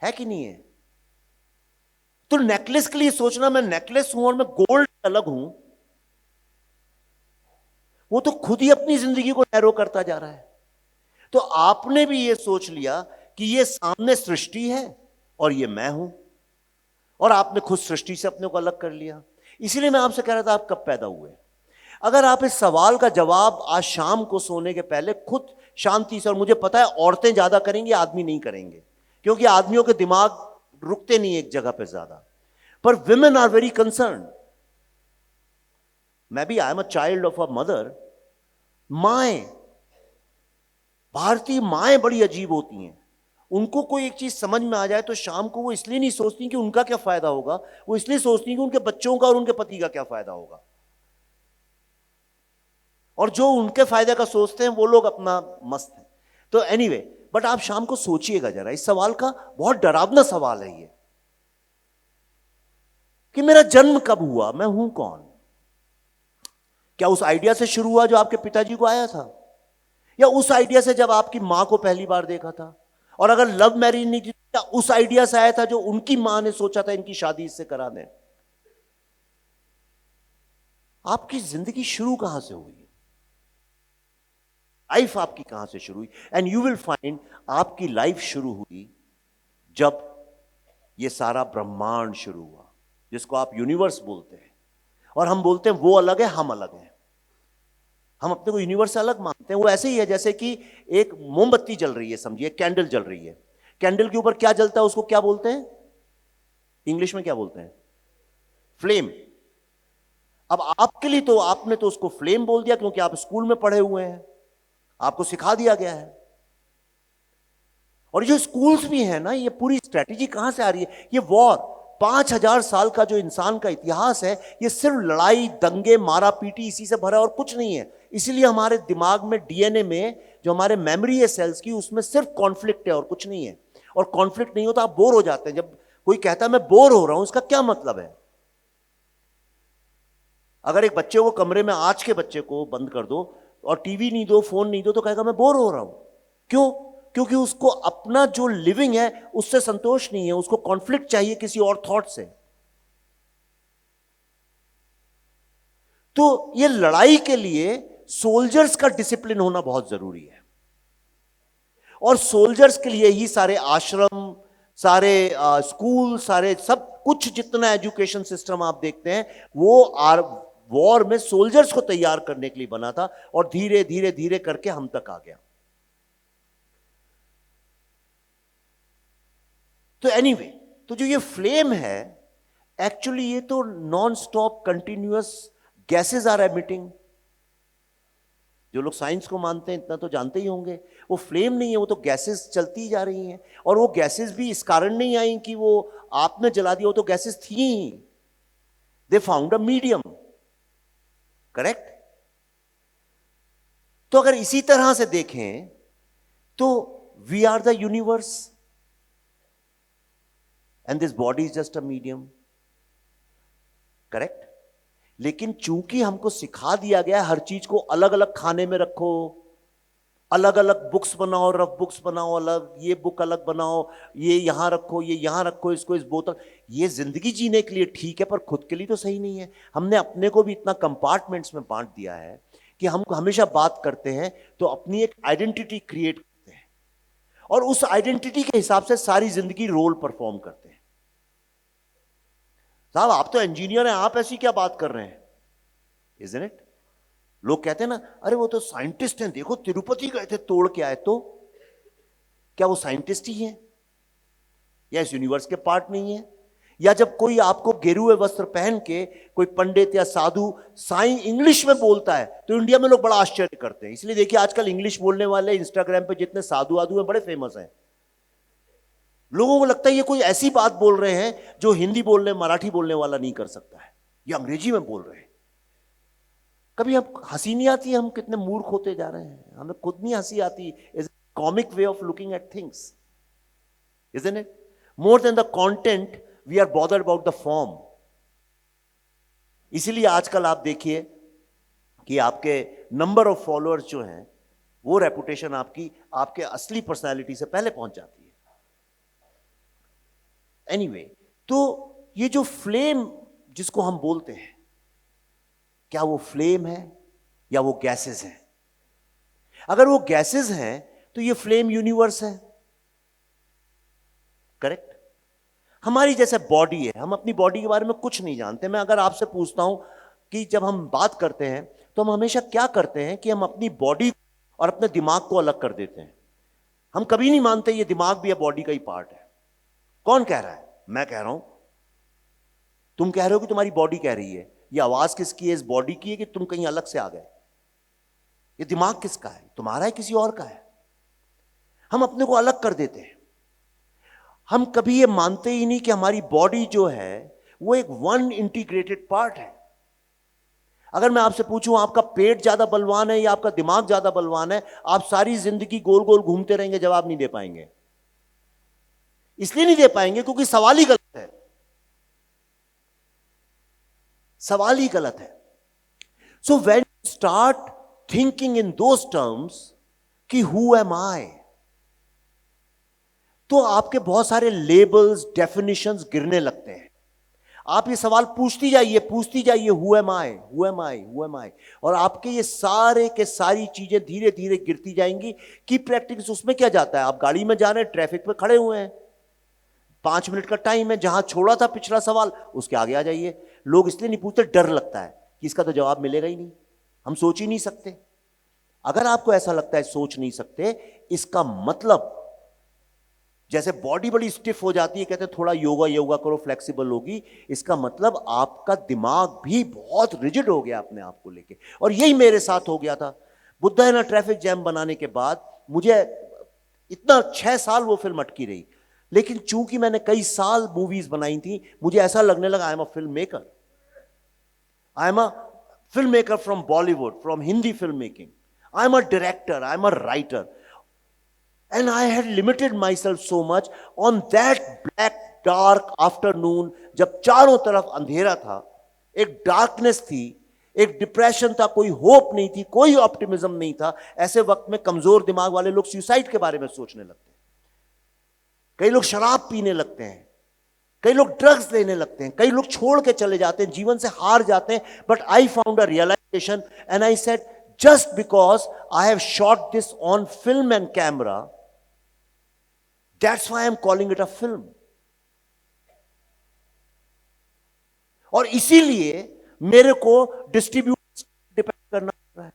है कि नहीं है? तो नेकलेस के लिए सोचना मैं नेकलेस हूं और मैं गोल्ड अलग हूं, वो तो खुद ही अपनी जिंदगी को नैरो करता जा रहा है। तो आपने भी ये सोच लिया कि ये सामने सृष्टि है और ये मैं हूं, और आपने खुद सृष्टि से अपने को अलग कर लिया। इसीलिए मैं आपसे कह रहा था आप कब पैदा हुए। अगर आप इस सवाल का जवाब आज शाम को सोने के पहले खुद शांति से, और मुझे पता है औरतें ज्यादा करेंगी आदमी नहीं करेंगे, क्योंकि आदमियों के दिमाग रुकते नहीं एक जगह पे ज्यादा, पर विमेन आर वेरी कंसर्न। मैं भी I am a child of a mother. माएं, भारतीय माएं बड़ी अजीब होती हैं। उनको कोई एक चीज समझ में आ जाए तो शाम को वो इसलिए नहीं सोचती कि उनका क्या फायदा होगा, वो इसलिए सोचती कि उनके बच्चों का और उनके पति का क्या फायदा होगा। और जो उनके फायदे का सोचते हैं वो लोग अपना मस्त हैं। तो एनीवे, बट आप शाम को सोचिएगा जरा, इस सवाल का बहुत डरावना सवाल है ये, कि मेरा जन्म कब हुआ, मैं हूं कौन? क्या उस आइडिया से शुरू हुआ जो आपके पिताजी को आया था, या उस आइडिया से जब आपकी मां को पहली बार देखा था? और अगर लव मैरिज नहीं थी, क्या उस आइडिया से आया था जो उनकी मां ने सोचा था इनकी शादी इससे करा दें? आपकी जिंदगी शुरू कहां से हुई? लाइफ आपकी कहां से शुरू हुई? एंड यू विल फाइंड आपकी लाइफ शुरू हुई जब यह सारा ब्रह्मांड शुरू हुआ, जिसको आप यूनिवर्स बोलते हैं। और हम बोलते हैं वो अलग है, हम अलग हैं। हम अपने को यूनिवर्स से अलग मानते हैं। वो ऐसे ही है जैसे कि एक मोमबत्ती जल रही है, समझिए कैंडल जल रही है। कैंडल के ऊपर क्या जलता है उसको क्या बोलते हैं? इंग्लिश में क्या बोलते हैं? फ्लेम। अब आपके लिए तो आपने तो उसको फ्लेम बोल दिया क्योंकि आप स्कूल में पढ़े हुए हैं, आपको सिखा दिया गया है। और जो स्कूल्स भी है ना, ये पूरी स्ट्रेटेजी कहां से आ रही है? ये वॉर, 5000 साल का जो इंसान का इतिहास है, ये सिर्फ लड़ाई, दंगे, मारा पीटी, इसी से भरा और कुछ नहीं है। इसीलिए हमारे दिमाग में, डीएनए में जो हमारे मेमोरी है सेल्स की, उसमें सिर्फ कॉन्फ्लिक्ट है और कुछ नहीं है। और कॉन्फ्लिक्ट नहीं होता आप बोर हो जाते हैं। जब कोई कहता है मैं बोर हो रहा हूं, इसका क्या मतलब है? अगर एक बच्चे को कमरे में, आज के बच्चे को बंद कर दो और टीवी नहीं दो, फोन नहीं दो, तो कहेगा मैं बोर हो रहा हूं। क्यों? क्योंकि उसको अपना जो लिविंग है उससे संतोष नहीं है, उसको कॉन्फ्लिक्ट चाहिए किसी और थॉट से। तो ये लड़ाई के लिए सोल्जर्स का डिसिप्लिन होना बहुत जरूरी है। और सोल्जर्स के लिए ही सारे आश्रम, सारे स्कूल, सारे सब कुछ, जितना एजुकेशन सिस्टम आप देखते हैं, वो वॉर में सोल्जर्स को तैयार करने के लिए बना था, और धीरे धीरे धीरे करके हम तक आ गया। तो एनीवे, तो जो ये फ्लेम है, एक्चुअली ये तो non stop continuous gases are emitting. जो लोग साइंस को मानते हैं इतना तो जानते ही होंगे, वो फ्लेम नहीं है, वो तो गैसेस चलती जा रही हैं। और वो गैसेस भी इस कारण नहीं आई कि वो आपने जला दिया, वो तो गैसेस थी ही। They found a medium, correct. तो अगर इसी तरह से देखें तो we are the universe and this body is just a medium, correct. लेकिन चूंकि हमको सिखा दिया गया हर चीज को अलग अलग खाने में रखो, अलग अलग बुक्स बनाओ, रफ बुक्स बनाओ, अलग ये बुक अलग बनाओ, ये यहां रखो, ये यहां रखो, इसको इस बोतल, ये जिंदगी जीने के लिए ठीक है पर खुद के लिए तो सही नहीं है। हमने अपने को भी इतना कंपार्टमेंट्स में बांट दिया है कि हम हमेशा बात करते हैं तो अपनी एक आइडेंटिटी क्रिएट करते हैं और उस आइडेंटिटी के हिसाब से सारी जिंदगी रोल परफॉर्म करते हैं। साहब आप तो इंजीनियर हैं, आप ऐसी क्या बात कर रहे हैं, इज़न्ट इट? लोग कहते हैं ना, अरे वो तो साइंटिस्ट हैं, देखो तिरुपति गए थे तोड़ के आए। तो क्या वो साइंटिस्ट ही हैं या इस यूनिवर्स के पार्ट नहीं है? या जब कोई आपको गेरुए वस्त्र पहन के कोई पंडित या साधु साइन इंग्लिश में बोलता है तो इंडिया में लोग बड़ा आश्चर्य करते हैं। इसलिए देखिए आजकल इंग्लिश बोलने वाले इंस्टाग्राम पे जितने साधु आधु हैं बड़े फेमस हैं। लोगों को लगता है ये कोई ऐसी बात बोल रहे हैं जो हिंदी बोलने मराठी बोलने वाला नहीं कर सकता है, ये अंग्रेजी में बोल रहे हैं। कभी हम हंसी नहीं आती, हम कितने मूर्ख होते जा रहे हैं, हमें खुद नहीं हंसी आती। Is comic way of looking at things, isn't it? More than the content we are bothered about the form. इसीलिए आजकल आप देखिए कि आपके नंबर ऑफ फॉलोअर्स जो हैं वो रेपुटेशन आपकी आपके असली पर्सनालिटी से पहले पहुंच जाती है। एनीवे, तो ये जो फ्लेम जिसको हम बोलते हैं, क्या वो फ्लेम है या वो गैसेस हैं? अगर वो गैसेस हैं तो ये फ्लेम यूनिवर्स है, करेक्ट। हमारी जैसे बॉडी है, हम अपनी बॉडी के बारे में कुछ नहीं जानते। मैं अगर आपसे पूछता हूं कि जब हम बात करते हैं तो हम हमेशा क्या करते हैं कि हम अपनी बॉडी और अपने दिमाग को अलग कर देते हैं। हम कभी नहीं मानते ये दिमाग भी है बॉडी का ही पार्ट है। कौन कह रहा है? मैं कह रहा हूं। तुम कह रहे हो कि तुम्हारी बॉडी कह रही है। ये आवाज किसकी है? इस बॉडी की है कि तुम कहीं अलग से आ गए? ये दिमाग किसका है? तुम्हारा है, किसी और का है? हम अपने को अलग कर देते हैं। हम कभी ये मानते ही नहीं कि हमारी बॉडी जो है वो एक वन इंटीग्रेटेड पार्ट है। अगर मैं आपसे पूछूं आपका पेट ज्यादा बलवान है या आपका दिमाग ज्यादा बलवान है, आप सारी जिंदगी गोल गोल घूमते रहेंगे, जवाब नहीं दे पाएंगे। इसलिए नहीं दे पाएंगे क्योंकि सवाल ही गलत है। सवाल ही गलत है। So when you start thinking in those terms कि हु एम आई, तो आपके बहुत सारे लेबल्स, डेफिनेशंस गिरने लगते हैं। आप ये सवाल पूछती जाइए, who am I, who am I, who am I, और आपके ये सारे के सारी चीजें धीरे धीरे गिरती जाएंगी। की प्रैक्टिस उसमें क्या जाता है? आप गाड़ी में जा रहे हैं, ट्रैफिक पे खड़े हुए हैं, 5 मिनट का टाइम है, जहां छोड़ा था पिछला सवाल उसके आगे आ जाइए। लोग इसलिए नहीं पूछते, डर लगता है कि इसका तो जवाब मिलेगा ही नहीं, हम सोच ही नहीं सकते। अगर आपको ऐसा लगता है सोच नहीं सकते, इसका मतलब जैसे बॉडी बड़ी स्टिफ हो जाती है, कहते हैं थोड़ा योगा करो, फ्लेक्सिबल होगी, इसका मतलब आपका दिमाग भी बहुत रिजिड हो गया अपने आप को लेके। और यही मेरे साथ हो गया था। बुद्धा है ना ट्रैफिक जैम बनाने के बाद मुझे इतना 6 साल वो फिल्म अटकी रही, लेकिन चूंकि मैंने कई साल मूवीज बनाई थी, मुझे ऐसा लगने लगा आई am a film maker, I am a film maker from Bollywood, from Hindi film making, I am a director, I am a writer. And I had limited myself so much on that black dark afternoon, जब चारों तरफ अंधेरा था, एक डार्कनेस थी, एक डिप्रेशन था, कोई होप नहीं थी, कोई ऑप्टिमिज्म नहीं था। ऐसे वक्त में कमजोर दिमाग वाले लोग सुसाइड के बारे में सोचने लगते हैं, कई लोग शराब पीने लगते हैं, कई लोग ड्रग्स लेने लगते हैं, कई लोग छोड़ के चले जाते हैं, जीवन से हार जाते हैं। But I found a realisation and I said, just because I have shot this on film and camera, that's why I'm calling it a film. और इसीलिए मेरे को डिस्ट्रीब्यूट डिपेंड करना पड़ रहा है,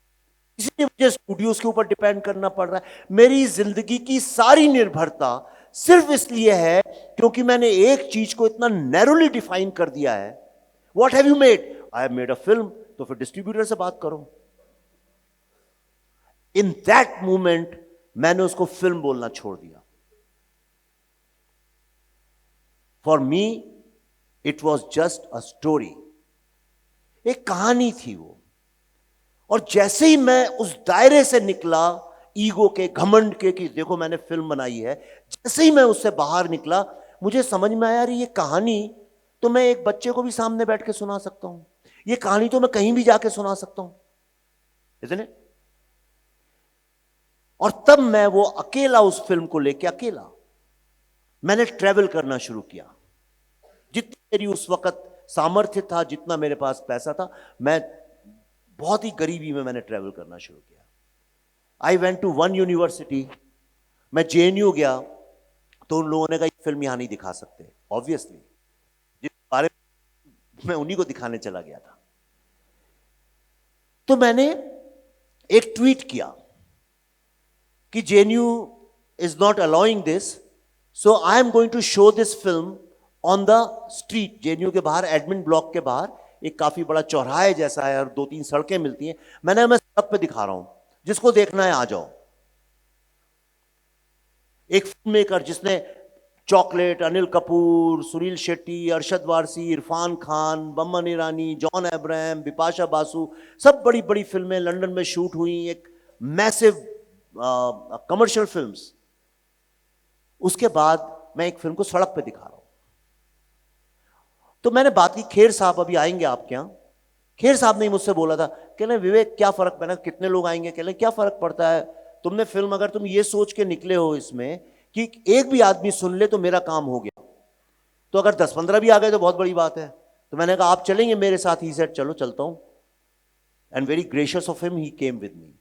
इसीलिए मुझे स्टूडियोज के ऊपर डिपेंड करना पड़ रहा है। मेरी जिंदगी की सारी निर्भरता सिर्फ इसलिए है क्योंकि मैंने एक चीज को इतना नैरोली डिफाइन कर दिया है. What have you made? I have made a film. तो फिर डिस्ट्रीब्यूटर से बात करो. इन दैट मोमेंट मैंने उसको फिल्म बोलना छोड़ दिया. For me it was just a story. एक कहानी थी वो. और जैसे ही मैं उस दायरे से निकला, ईगो के, घमंड के, कि देखो मैंने फिल्म बनाई है, जैसे ही मैं उससे बाहर निकला, मुझे समझ में आया ये कहानी तो मैं एक बच्चे को भी सामने बैठ के सुना सकता हूं. ये कहानी तो मैं कहीं भी जाके सुना सकता हूं, इतने. और तब मैं वो अकेला उस फिल्म को लेके अकेला मैंने ट्रेवल करना शुरू किया. जितनी मेरी उस वक्त सामर्थ्य था, जितना मेरे पास पैसा था, मैं बहुत ही गरीबी में मैंने ट्रेवल करना शुरू किया. I went to one university. मैं जेएनयू गया तो उन लोगों ने कहा ये फिल्म यहां नहीं दिखा सकते. ऑब्वियसली जिस बारे में मैं उन्हीं को दिखाने चला गया था. तो मैंने एक ट्वीट किया कि JNU is not allowing this, so I am going to show this film on the street. JNU के बाहर, एडमिन ब्लॉक के बाहर एक काफी बड़ा चौराहे जैसा है और 2-3 सड़कें मिलती हैं. मैं सड़क पे दिखा रहा हूं, जिसको देखना है आ जाओ. एक फिल्म मेकर जिसने chocolate, Anil Kapoor, Sunil Shetty, Arshad Warsi, Irfan Khan, Boman Irani, John Abraham, Bipasha Basu, सब बड़ी बड़ी फिल्में लंदन में शूट हुई. एक मैसिव कमर्शियल फिल्म्स. उसके बाद मैं एक फिल्म को सड़क पे दिखा रहा हूं. तो मैंने बात की, खेर साहब अभी आएंगे आपके यहां. खेर साहब ने मुझसे बोला था, कह रहे विवेक क्या फर्क पड़ना, कितने लोग आएंगे, कह रहे क्या फर्क पड़ता है, तुमने फिल्म, अगर तुम ये सोच के निकले हो इसमें कि एक भी आदमी सुन ले तो मेरा काम हो गया, तो अगर 10-15 भी आ गए तो बहुत बड़ी बात है. तो मैंने कहा आप चलेंगे मेरे साथ? ही सेड चलो चलता हूं. And very gracious of him, he came with me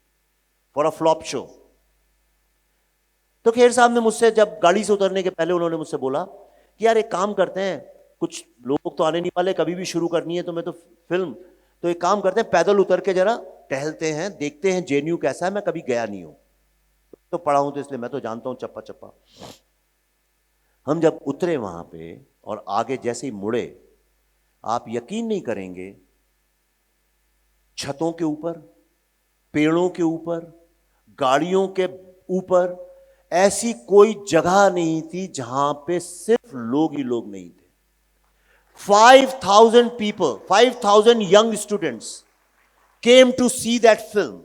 for a flop show. तो खेर साहब ने मुझसे, जब गाड़ी से उतरने के पहले उन्होंने मुझसे बोला कि यार एक काम करते हैं, कुछ लोग तो आने नहीं वाले, कभी भी शुरू करनी है तो मैं तो फिल्म, तो एक काम करते हैं पैदल उतर के जरा टहलते हैं, देखते हैं जेएनयू कैसा है. मैं कभी गया नहीं हूं, तो पढ़ा हूं तो इसलिए मैं तो जानता हूं चप्पा चप्पा. हम जब उतरे वहां पे और आगे जैसे ही मुड़े, आप यकीन नहीं करेंगे, छतों के ऊपर, पेड़ों के ऊपर, गाड़ियों के ऊपर ऐसी कोई जगह नहीं थी जहां पे सिर्फ लोग ही लोग नहीं थे. 5,000 people, 5,000 young students came to see that film.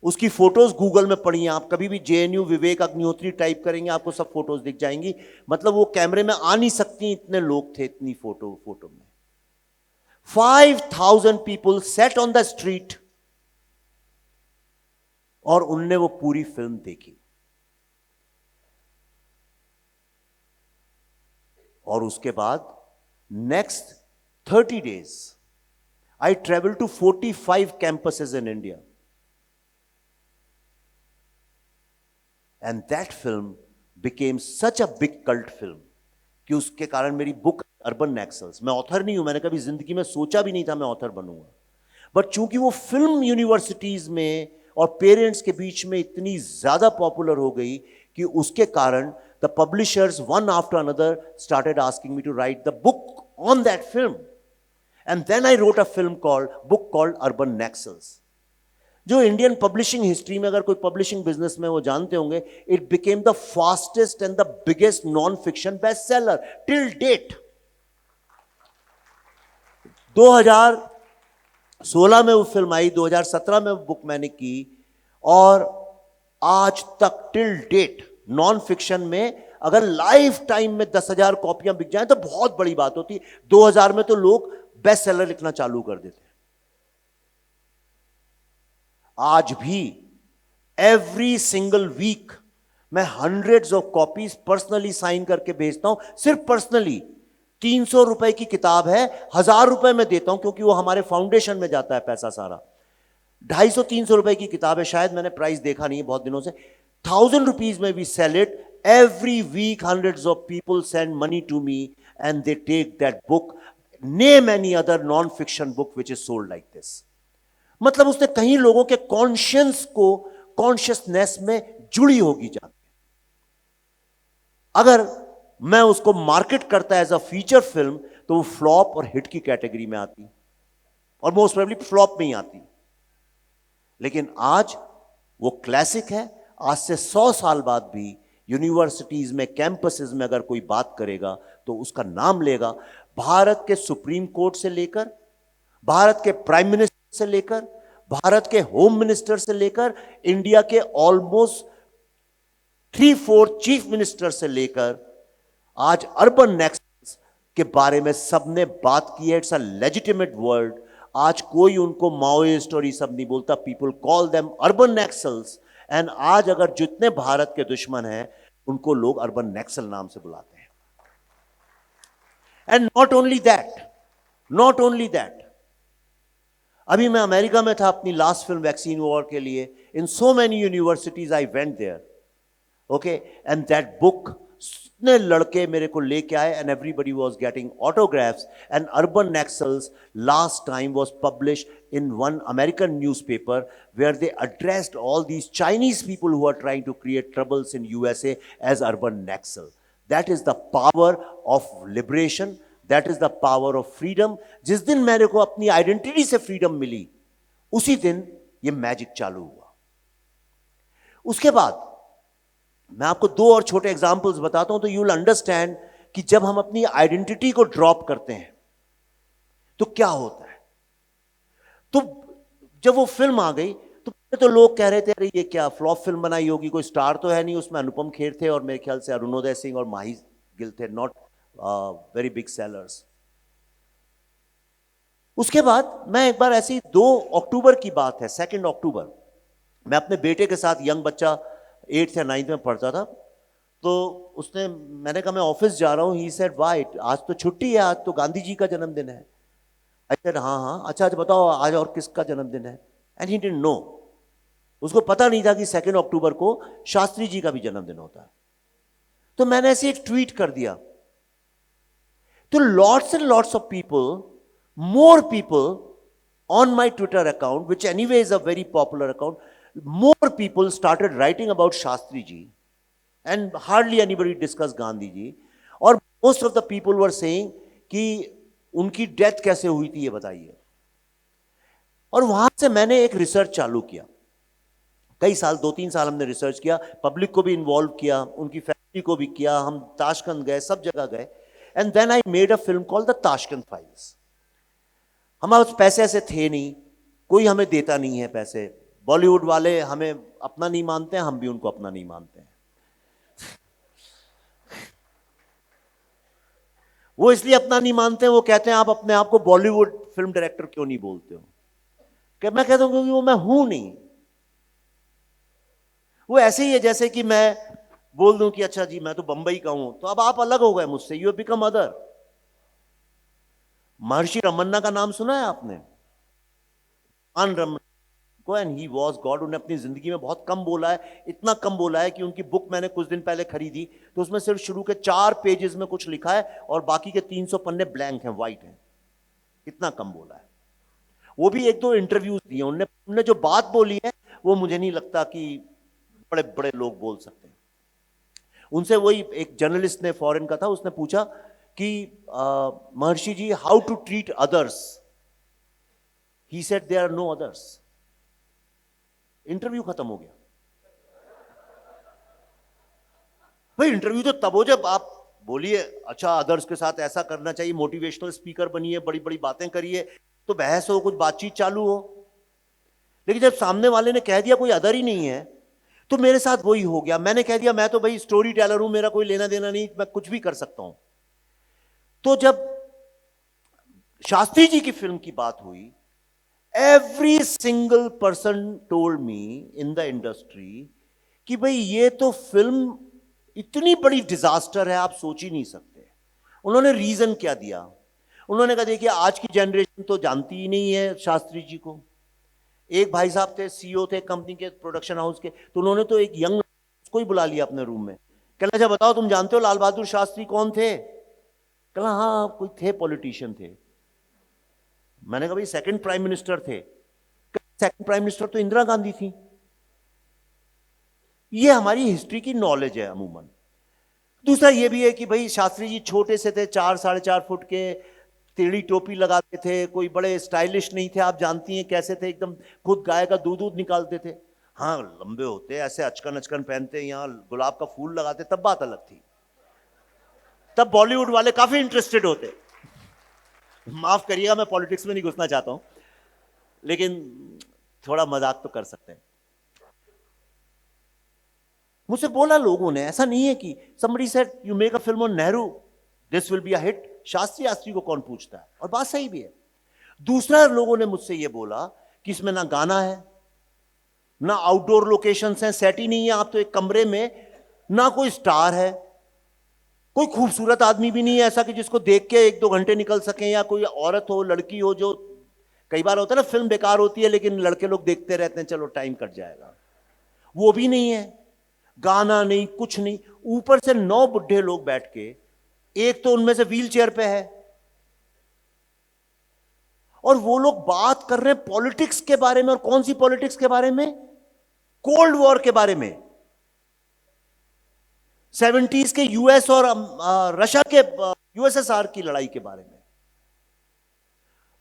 उसकी फोटोज गूगल में पड़ी हैं, आप कभी भी जेएनयू विवेक अग्निहोत्री टाइप करेंगे आपको सब फोटोज दिख जाएंगी. मतलब वो कैमरे में आ नहीं सकती, इतने लोग थे इतनी फोटो में. 5,000 people sat on the street और उनने वो पूरी फिल्म देखी. और उसके बाद next 30 days I traveled to 45 campuses in India. And that film became such a big cult film कि उसके कारण मेरी बुक अर्बन नैक्सल्स, मैं ऑथर नहीं हूं, मैंने कभी जिंदगी में सोचा भी नहीं था मैं ऑथर बनूंगा, बट चूंकि वो फिल्म यूनिवर्सिटीज में और पेरेंट्स के बीच में इतनी ज्यादा पॉपुलर हो गई कि उसके कारण the publishers one after another started asking me to write the book on that film. And then I wrote a book called Urban Naxals. जो इंडियन पब्लिशिंग हिस्ट्री में, अगर कोई पब्लिशिंग बिजनेस में वो जानते होंगे, it became the fastest and the biggest non fiction best seller till date. 2016 में वो फिल्म आई, 2017 में वो बुक मैंने की, और आज तक टिल डेट नॉन फिक्शन में अगर लाइफ टाइम में 10,000 कॉपियां बिक जाएं तो बहुत बड़ी बात होती. 2000 में तो लोग बेस्ट सेलर लिखना चालू कर देते. आज भी एवरी सिंगल वीक मैं hundreds of copies personally sign करके भेजता हूं. सिर्फ पर्सनली 300 रुपए की किताब है, 1000 रुपए में देता हूं क्योंकि वो हमारे फाउंडेशन में जाता है पैसा सारा. 250-300 रुपए की किताब है, शायद मैंने प्राइस देखा नहीं है बहुत दिनों से. 1,000 rupees में we sell it. Every week hundreds of people send money to me and they take that book. Name any other non-fiction book which is sold like this. मतलब उसने कहीं लोगों के कॉन्शियंस को, कॉन्शियसनेस में जुड़ी होगी जाके. अगर मैं उसको मार्केट करता एज अ फीचर फिल्म तो वो फ्लॉप और हिट की कैटेगरी में आती, और मोस्ट प्रोबेबली फ्लॉप में ही आती। लेकिन आज वो क्लासिक है। आज से 100 साल बाद भी यूनिवर्सिटीज में, कैंपसेस में अगर कोई बात करेगा तो उसका नाम लेगा। भारत के सुप्रीम कोर्ट से लेकर, भारत के प्राइम मिनिस्टर से लेकर, भारत के होम मिनिस्टर से लेकर, इंडिया के ऑलमोस्ट 3/4 चीफ मिनिस्टर से लेकर आज अर्बन नेक्सल्स के बारे में सबने बात की है। It's a legitimate word. आज कोई उनको माओइस्ट और ये सब नहीं बोलता। People call them urban naxals. And आज अगर जितने भारत के दुश्मन हैं उनको लोग अर्बन नेक्सल नाम से बुलाते हैं। एंड नॉट ओनली दैट, अभी मैं अमेरिका में था अपनी लास्ट फिल्म वैक्सीन वॉर के लिए। In so many universities I went there, okay, and that book इतने लड़के मेरे को लेके आए and everybody was getting autographs. And urban naxals last time was published in one American newspaper where they addressed all these Chinese people who are trying to create troubles in USA as urban nexal. That is the power of liberation. That is the power of freedom. जिस दिन मेरे को अपनी आइडेंटिटी से फ्रीडम मिली उसी दिन ये मैजिक चालू हुआ। उसके बाद मैं आपको 2 और छोटे एग्जाम्पल्स बताता हूं तो यू विल अंडरस्टैंड कि जब हम अपनी आइडेंटिटी को ड्रॉप करते हैं तो क्या होता है। तो जब वो फिल्म आ गई तो लोग कह रहे थे अरे ये क्या फ्लॉप फिल्म बनाई होगी, कोई स्टार तो है नहीं उसमें। अनुपम खेर थे और मेरे ख्याल से अरुणोदय सिंह और माही गिल थे, नॉट वेरी बिग सेलर्स। उसके बाद मैं एक बार ऐसी 2 अक्टूबर की बात है, 2 अक्टूबर, मैं अपने बेटे के साथ, यंग बच्चा 8th या 9th में पढ़ता था, तो उसने, मैंने कहा मैं ऑफिस जा रहा हूँ। ही सेड व्हाई, आज तो छुट्टी है, आज तो गांधी जी का जन्मदिन है। आई सेड हाँ हाँ, अच्छा बताओ आज और किसका जन्मदिन है। एंड ही डिडंट नो, उसको पता नहीं था कि 2 अक्टूबर को शास्त्री जी का भी जन्मदिन होता है। तो मैंने ऐसे एक ट्वीट कर दिया, तो lots and lots of people, more people on my Twitter account, which anyway is a very popular account, more people started writing about Shastri ji and hardly anybody discussed Gandhi ji, और most of the people were saying कि उनकी डेथ कैसे हुई थी ये बताइए। और वहां से मैंने एक रिसर्च चालू किया। कई साल, 2-3 साल हमने रिसर्च किया, पब्लिक को भी इन्वॉल्व किया, उनकी फैमिली को भी किया, हम ताशकंद गए, सब जगह गए। And then I made a film called the Tashkent files. हमारे पास पैसे ऐसे थे नहीं, कोई हमें देता नहीं है पैसे। बॉलीवुड वाले हमें अपना नहीं मानते हैं, हम भी उनको अपना नहीं मानते हैं। वो इसलिए अपना नहीं मानते हैं, वो कहते हैं आप अपने आप को बॉलीवुड फिल्म डायरेक्टर क्यों नहीं बोलते हो। कि मैं कहता हूं क्योंकि वो मैं हूं नहीं। वो ऐसे ही है जैसे कि मैं बोल दूं कि अच्छा जी मैं तो बंबई का हूं, तो अब आप अलग हो गए मुझसे, यू हैव बिकम अदर। महर्षि रमन्ना का नाम सुना है आपने? रमन्ना को, एंड ही वॉज गॉड। उन्हें अपनी जिंदगी में बहुत कम बोला है, इतना कम बोला है कि उनकी बुक मैंने कुछ दिन पहले खरीदी तो उसमें सिर्फ शुरू के 4 पेजेस में कुछ लिखा है और बाकी के 300 पन्ने ब्लैंक हैं, वाइट हैं। इतना कम बोला है। वो भी 1-2 इंटरव्यूज दिए उनने जो बात बोली है वो मुझे नहीं लगता कि बड़े बड़े लोग बोल सकते हैं। उनसे वही एक जर्नलिस्ट ने, फॉरेन का था, उसने पूछा कि Maharshi ji how to treat others. He said there are no others. Interview खत्म हो गया। भाई इंटरव्यू तो तब हो जब आप बोलिए अच्छा अदर्स के साथ ऐसा करना चाहिए, मोटिवेशनल स्पीकर बनिए, बड़ी बड़ी बातें करिए, तो बहस हो, कुछ बातचीत चालू हो। लेकिन जब सामने वाले ने कह दिया कोई अदर ही नहीं है, तो मेरे साथ वही हो गया। मैंने कह दिया मैं तो भाई स्टोरी टेलर हूं, मेरा कोई लेना देना नहीं, मैं कुछ भी कर सकता हूं। तो जब शास्त्री जी की फिल्म की बात हुई, every single person told me in the industry कि भाई ये तो फिल्म इतनी बड़ी डिजास्टर है, आप सोच ही नहीं सकते। उन्होंने रीजन क्या दिया? उन्होंने कहा देखिए आज की जनरेशन तो जानती ही नहीं है शास्त्री जी को। एक भाई साहब थे, सीईओ थे कंपनी के, प्रोडक्शन हाउस के, तो उन्होंने तो एक यंग को ही बुला लिया अपने रूम में। कहना अच्छा बताओ तुम जानते हो लाल बहादुर शास्त्री कौन थे? कहना हाँ कोई थे, पॉलिटिशियन थे। मैंने कहा भाई 2nd प्राइम मिनिस्टर थे। 2nd प्राइम मिनिस्टर तो इंदिरा गांधी थी। ये हमारी हिस्ट्री की नॉलेज है अमूमन। दूसरा ये भी है कि भाई शास्त्री जी छोटे से थे, 4-4.5 फुट के, टेढ़ी टोपी लगाते थे, कोई बड़े स्टाइलिश नहीं थे, आप जानती हैं कैसे थे, एकदम खुद गाय का दूध निकालते थे। हाँ लंबे होते, ऐसे अचकन अचकन पहनते, यहाँ गुलाब का फूल लगाते, तब बात अलग थी, तब बॉलीवुड वाले काफी इंटरेस्टेड होते। माफ करिएगा, मैं पॉलिटिक्स में नहीं घुसना चाहता हूं, लेकिन थोड़ा मजाक तो कर सकते हैं। मुझसे बोला लोगों ने, ऐसा नहीं है कि somebody said you make a film on Nehru, this will be a hit। Shastri को कौन पूछता है, और बात सही भी है। दूसरा लोगों ने मुझसे यह बोला कि इसमें ना गाना है, ना आउटडोर लोकेशंस हैं, सेट ही नहीं है, आप तो एक कमरे में, ना कोई स्टार है, कोई खूबसूरत आदमी भी नहीं है ऐसा कि जिसको देख के 1-2 घंटे निकल सकें, या कोई औरत हो, लड़की हो, जो कई बार होता है ना फिल्म बेकार होती है लेकिन लड़के लोग देखते रहते हैं, चलो टाइम कट जाएगा, वो भी नहीं है, गाना नहीं, कुछ नहीं। ऊपर से 9 बुढ़े लोग बैठ के, एक तो उनमें से व्हील चेयर पे है, और वो लोग बात कर रहे हैं पॉलिटिक्स के बारे में। और कौन सी पॉलिटिक्स के बारे में? कोल्ड वॉर के बारे में, 70s के यूएस और रशिया के, यूएसएसआर की लड़ाई के बारे में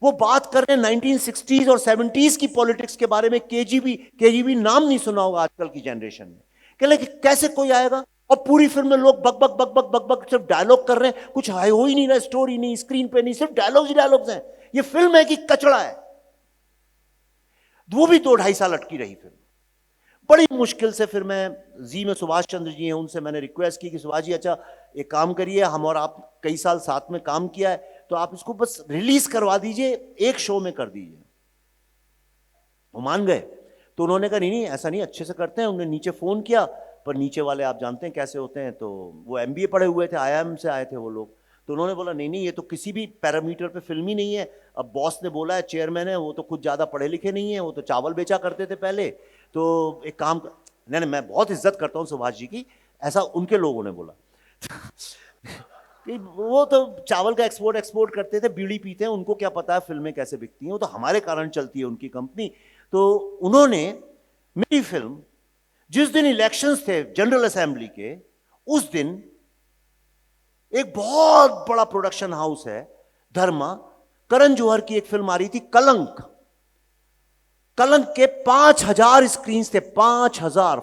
वो बात कर रहे हैं। 1960s और 70s की पॉलिटिक्स के बारे में। केजीबी नाम नहीं सुना होगा आजकल की जनरेशन ने। कह कि कैसे कोई आएगा, और पूरी फिल्म में लोग बक बक बक बक बक बक सिर्फ डायलॉग कर रहे हैं, कुछ हो ही नहीं रहा, स्टोरी नहीं, स्क्रीन पे नहीं, सिर्फ डायलॉग्स ही डायलॉग्स हैं। ये फिल्म है कि कचड़ा है? वो भी 2-2.5 साल अटकी रही फिल्म। बड़ी मुश्किल से फिर मैं, जी में सुभाष चंद्र जी हैं, उनसे मैंने रिक्वेस्ट की कि सुभाष जी अच्छा एक काम करिए, हम और आप कई साल साथ में काम किया है, तो आप इसको बस रिलीज करवा दीजिए, एक शो में कर दीजिए। वो मान गए। तो उन्होंने कहा नहीं ऐसा नहीं, अच्छे से करते हैं। उन्होंने नीचे फोन किया, पर नीचे वाले आप जानते हैं कैसे होते हैं, तो वो MBA पढ़े हुए थे, IIM से आए थे वो लोग। तो उन्होंने बोला नहीं ये तो किसी भी पैरामीटर पे फिल्म ही नहीं है। अब बॉस ने बोला है, चेयरमैन है, वो तो खुद ज़्यादा पढ़े लिखे नहीं है, वो तो चावल बेचा करते थे पहले, तो एक काम नहीं, मैं बहुत इज्जत करता हूँ सुभाष जी की, ऐसा उनके लोगों ने बोला कि वो तो चावल का एक्सपोर्ट करते थे, बीड़ी पीते हैं, उनको क्या पता है फिल्में कैसे बिकती हैं, वो तो हमारे कारण चलती है उनकी कंपनी। तो उन्होंने मेरी फिल्म, जिस दिन इलेक्शंस थे जनरल असेंबली के, उस दिन एक बहुत बड़ा प्रोडक्शन हाउस है धर्मा, करण जौहर की एक फिल्म आ रही थी कलंक के 5000 स्क्रीन थे, 5000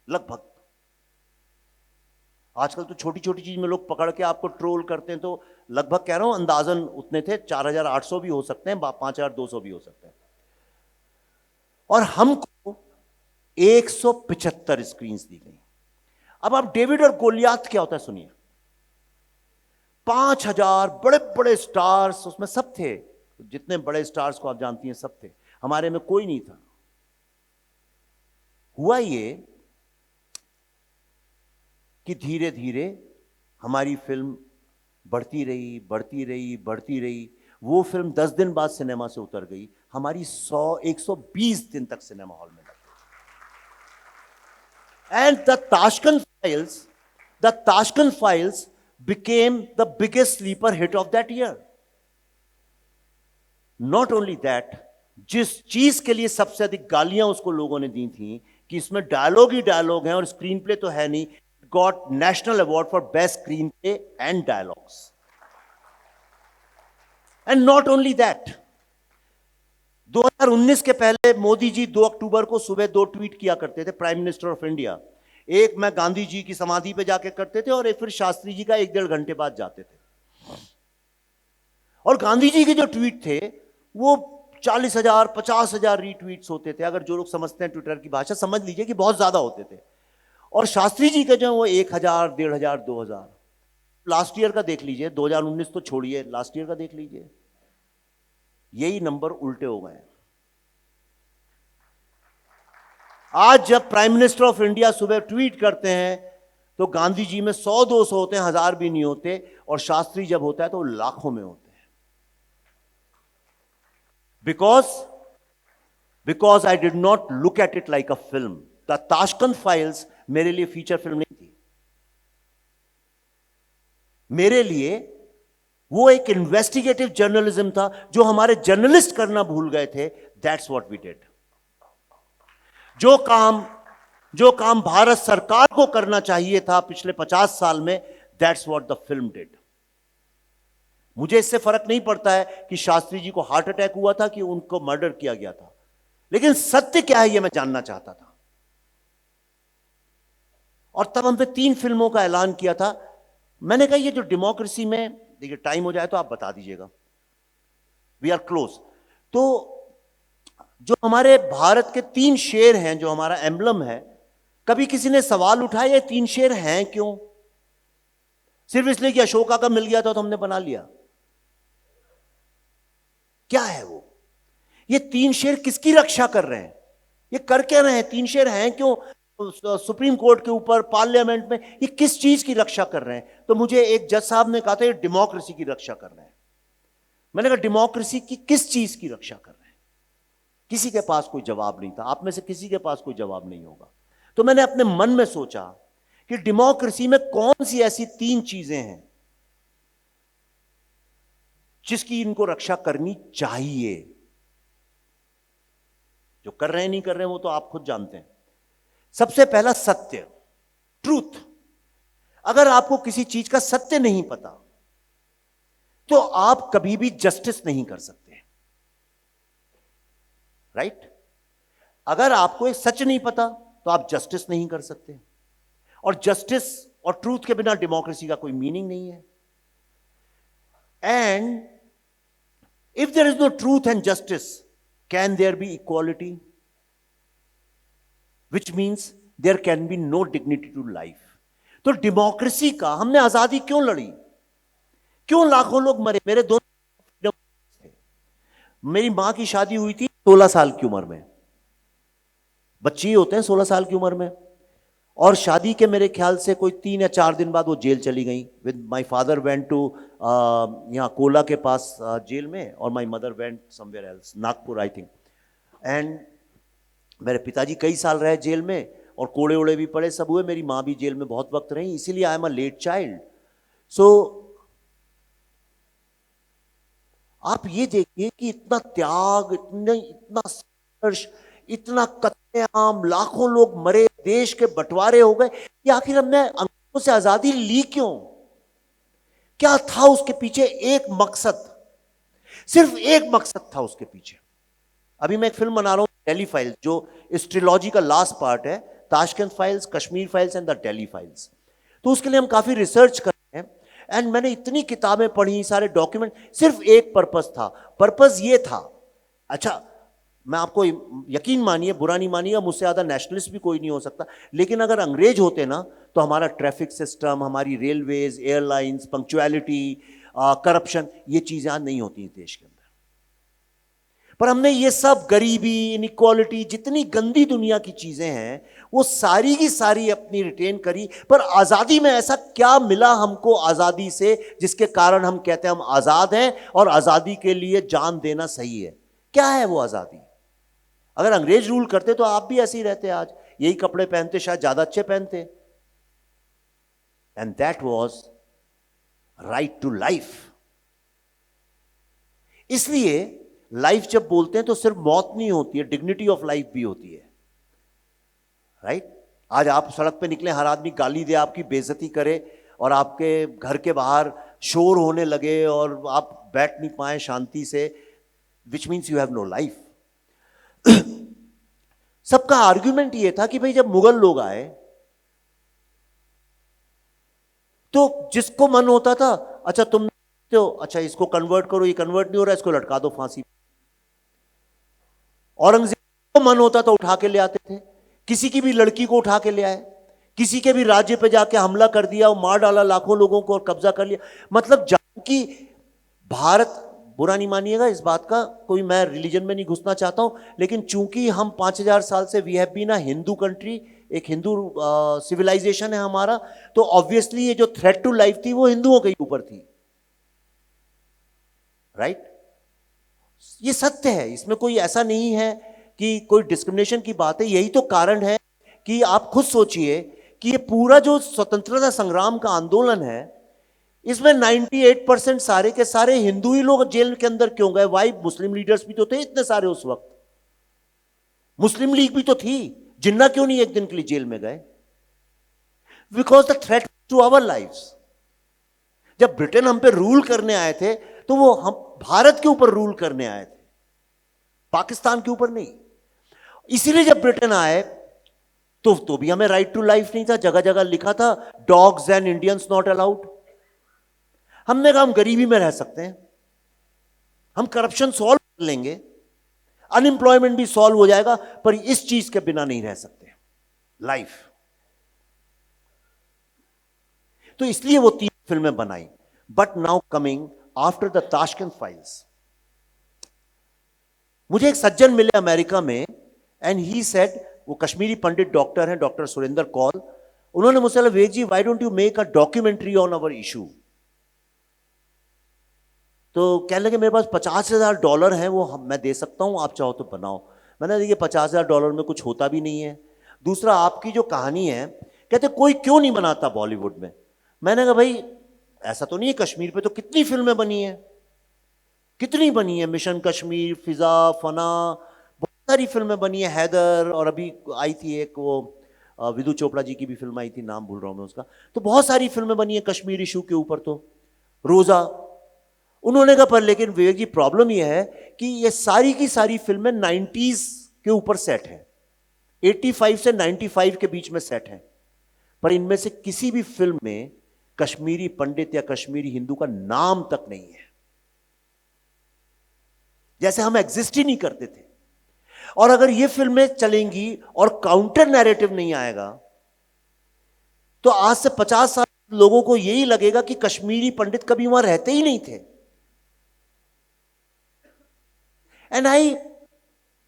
लगभग। आजकल तो छोटी छोटी चीज में लोग पकड़ के आपको ट्रोल करते हैं, तो लगभग कह रहा हूं अंदाजन उतने थे, 4800 भी हो सकते हैं, 5200 भी हो सकते हैं। और हमको 175 स्क्रीन दी गई। अब आप डेविड और गोलियात क्या होता है सुनिए। 5000 बड़े बड़े स्टार्स उसमें सब थे, जितने बड़े स्टार्स को आप जानती हैं सब थे, हमारे में कोई नहीं था। हुआ ये कि धीरे धीरे हमारी फिल्म बढ़ती रही। वो फिल्म 10 दिन बाद सिनेमा से उतर गई, हमारी 120 दिन तक सिनेमा हॉल में लगी। And the Tashkent files became the biggest sleeper hit of that year. Not only that, जिस चीज के लिए सबसे अधिक गालियां उसको लोगों ने दी थी कि इसमें डायलॉग ही डायलॉग हैं और स्क्रीन प्ले तो है नहीं, got national award for best screenplay and dialogues. And not only that, 2019 के पहले मोदी जी 2 अक्टूबर को सुबह 2 ट्वीट किया करते थे, प्राइम मिनिस्टर ऑफ इंडिया। एक मैं गांधी जी की समाधि पे जाके करते थे, और एक फिर शास्त्री जी का 1-1.5 घंटे बाद जाते थे। और गांधी जी के जो ट्वीट थे वो 40,000 50,000 रीट्वीट्स होते थे। अगर जो लोग समझते हैं ट्विटर की भाषा, समझ लीजिए कि बहुत ज्यादा होते थे। और शास्त्री जी के जो वो 1000, 1500, 2000। लास्ट ईयर का देख लीजिए, 2019 तो छोड़िए, लास्ट ईयर का देख लीजिए, यही नंबर उल्टे हो गए। आज जब प्राइम मिनिस्टर ऑफ इंडिया सुबह ट्वीट करते हैं तो गांधी जी में 100-200 होते हैं, 1000 भी नहीं होते, और शास्त्री जब होता है तो लाखों में होते हैं। Because I did not look at it like a film. The Tashkent files मेरे लिए फीचर फिल्म नहीं थी, मेरे लिए वो एक इन्वेस्टिगेटिव जर्नलिज्म था जो हमारे जर्नलिस्ट करना भूल गए थे। That's what we did. जो काम जो काम भारत सरकार को करना चाहिए था पिछले 50 साल में, that's what the film did. मुझे इससे फर्क नहीं पड़ता है कि शास्त्री जी को हार्ट अटैक हुआ था कि उनको मर्डर किया गया था, लेकिन सत्य क्या है यह मैं जानना चाहता था। और तब हमने 3 फिल्मों का ऐलान किया था। मैंने कहा ये जो डेमोक्रेसी में, देखिए टाइम हो जाए तो आप बता दीजिएगा, वी आर क्लोज। तो जो हमारे भारत के 3 शेर हैं, जो हमारा एम्बलम है, कभी किसी ने सवाल उठाया ये 3 शेर हैं क्यों? सिर्फ इसलिए कि अशोका का मिल गया था तो हमने बना लिया? क्या है वो? ये 3 शेर किसकी रक्षा कर रहे हैं? ये कर क्या रहे हैं? 3 शेर हैं क्यों सुप्रीम कोर्ट के ऊपर, पार्लियामेंट में? ये किस चीज की रक्षा कर रहे हैं? तो मुझे एक जज साहब ने कहा था ये डेमोक्रेसी की रक्षा कर रहे हैं। मैंने कहा डेमोक्रेसी की किस चीज की रक्षा कर रहे हैं? किसी के पास कोई जवाब नहीं था। आप में से किसी के पास कोई जवाब नहीं होगा। तो मैंने अपने मन में सोचा कि डेमोक्रेसी में कौन सी ऐसी 3 चीजें हैं जिसकी इनको रक्षा करनी चाहिए। जो कर रहे हैं नहीं कर रहे हैं वो तो आप खुद जानते हैं। सबसे पहला सत्य, ट्रूथ। अगर आपको किसी चीज का सत्य नहीं पता तो आप कभी भी जस्टिस नहीं कर सकते, राइट? अगर आपको एक सच नहीं पता तो आप जस्टिस नहीं कर सकते, और जस्टिस और ट्रूथ के बिना डेमोक्रेसी का कोई मीनिंग नहीं है। And if there is no truth and justice, can there be equality? Which means there can be no dignity to life. तो डेमोक्रेसी का हमने आजादी क्यों लड़ी? क्यों लाखों लोग मरे? मेरे दोनों थे। मेरी मां की शादी हुई थी 16 साल की उम्र में। बच्चे होते हैं 16 साल की उम्र में, और शादी के मेरे ख्याल से कोई 3 या 4 दिन बाद वो जेल चली गई। With my father went to यहाँ कोला के पास जेल में, और my mother went somewhere else, Nagpur I think. And मेरे पिताजी कई साल रहे जेल में, और कोड़े ओड़े भी पड़े, सब हुए। मेरी माँ भी जेल में बहुत वक्त रही, इसीलिए I am a late child. So आप ये देखिए कि इतना त्याग, इतना संघर्ष, इतना कत्लेआम, लाखों लोग मरे, देश के बंटवारे हो गए, कि आखिर हमने अंग्रेजों से आजादी ली क्यों? क्या था उसके पीछे? एक मकसद, सिर्फ एक मकसद था उसके पीछे। अभी मैं एक फिल्म बना रहा हूं, दिल्ली फाइल्स, जो इस ट्रिलॉजी का लास्ट पार्ट है, Tashkent files, Kashmir files and the Delhi files. तो उसके लिए हम काफी रिसर्च कर रहे हैं, एंड मैंने इतनी किताबें पढ़ी, सारे डॉक्यूमेंट, सिर्फ एक पर्पस था। पर्पस ये था, अच्छा मैं आपको यकीन मानिए, बुरा नहीं मानिएगा, मुझसे ज़्यादा नेशनलिस्ट भी कोई नहीं हो सकता, लेकिन अगर अंग्रेज होते ना तो हमारा ट्रैफिक सिस्टम, हमारी रेलवेज, एयरलाइंस, पंक्चुअलिटी, करप्शन, ये चीज़ें आज नहीं होती देश के अंदर। पर हमने ये सब गरीबी, इनइक्वालिटी, जितनी गंदी दुनिया की चीज़ें हैं, वो सारी की सारी अपनी रिटेन करी। पर आज़ादी में ऐसा क्या मिला हमको आज़ादी से, जिसके कारण हम कहते हैं हम आज़ाद हैं और आज़ादी के लिए जान देना सही है? क्या है वो आज़ादी? अगर अंग्रेज रूल करते तो आप भी ऐसे ही रहते, आज यही कपड़े पहनते, शायद ज्यादा अच्छे पहनते। And that was right to life. इसलिए लाइफ जब बोलते हैं तो सिर्फ मौत नहीं होती है, डिग्निटी ऑफ लाइफ भी होती है, राइट? आज आप सड़क पे निकले, हर आदमी गाली दे, आपकी बेइज्जती करे, और आपके घर के बाहर शोर होने लगे और आप बैठ नहीं पाए शांति से, which means you have no life. सबका आर्ग्यूमेंट ये था कि भाई जब मुगल लोग आए तो जिसको मन होता था, अच्छा तुम तो अच्छा इसको कन्वर्ट करो, ये कन्वर्ट नहीं हो रहा, इसको लटका दो फांसी। औरंगजेब को मन होता था उठा के ले आते थे, किसी की भी लड़की को उठा के ले आए, किसी के भी राज्य पे जाके हमला कर दिया, मार डाला लाखों लोगों को और कब्जा कर लिया। मतलब जबकि भारत, बुरा नहीं मानिएगा इस बात का, कोई मैं रिलीजन में नहीं घुसना चाहता हूं, लेकिन चूंकि हम 5000 साल से we have been a Hindu country, एक हिंदू सिविलाइजेशन है हमारा, तो ऑब्वियसली ये जो थ्रेट टू लाइफ थी वो हिंदुओं के ऊपर थी, राइट? ये सत्य है, इसमें कोई ऐसा नहीं है कि कोई डिस्क्रिमिनेशन की बात है। यही तो कारण है कि आप खुद सोचिए कि ये पूरा जो स्वतंत्रता संग्राम का आंदोलन है, इसमें 98% सारे के सारे हिंदू ही लोग जेल के अंदर क्यों गए? वाई? मुस्लिम लीडर्स भी तो थे इतने सारे उस वक्त, मुस्लिम लीग भी तो थी, जिन्ना क्यों नहीं एक दिन के लिए जेल में गए? Because the threat to our lifes. जब ब्रिटेन हम पे रूल करने आए थे तो वो हम भारत के ऊपर रूल करने आए थे, पाकिस्तान के ऊपर नहीं। इसीलिए जब ब्रिटेन आए तो भी हमें राइट टू लाइफ नहीं था, जगह जगह लिखा था dogs and Indians not allowed. हमने कहा हम गरीबी में रह सकते हैं, हम करप्शन सॉल्व कर लेंगे, अनएम्प्लॉयमेंट भी सॉल्व हो जाएगा, पर इस चीज के बिना नहीं रह सकते लाइफ। तो इसलिए वो 3 फिल्में बनाई। But now coming after the Tashkent files, मुझे एक सज्जन मिले अमेरिका में एंड ही सेड, वो कश्मीरी पंडित डॉक्टर हैं, डॉक्टर सुरेंद्र कौल। उन्होंने मुझसे कहा, Vivek ji why don't you make a documentary on our issue. तो कहने लगे मेरे पास $50,000 हैं, वो मैं दे सकता हूं, आप चाहो तो बनाओ। मैंने देखिए $50,000 में कुछ होता भी नहीं है, दूसरा आपकी जो कहानी है, कहते कोई क्यों नहीं बनाता बॉलीवुड में। मैंने कहा भाई ऐसा तो नहीं है, कश्मीर पे तो कितनी फिल्में बनी है, कितनी बनी है, मिशन कश्मीर, फिजा, फना, बहुत सारी फिल्में बनी है, हैदर, और अभी आई थी एक वो विदु चोपड़ा जी की भी फिल्म आई थी, नाम भूल रहा हूं मैं उसका। तो बहुत सारी फिल्में बनी है कश्मीर इशू के ऊपर, तो रोजा। उन्होंने कहा पर लेकिन विवेक जी प्रॉब्लम यह है कि ये सारी की सारी फिल्में 90s के ऊपर सेट है, 85 से 95 के बीच में सेट है, पर इनमें से किसी भी फिल्म में कश्मीरी पंडित या कश्मीरी हिंदू का नाम तक नहीं है, जैसे हम एग्जिस्ट ही नहीं करते थे। और अगर ये फिल्में चलेंगी और काउंटर नैरेटिव नहीं आएगा तो आज से 50 साल लोगों को यही लगेगा कि कश्मीरी पंडित कभी वहां रहते ही नहीं थे। And I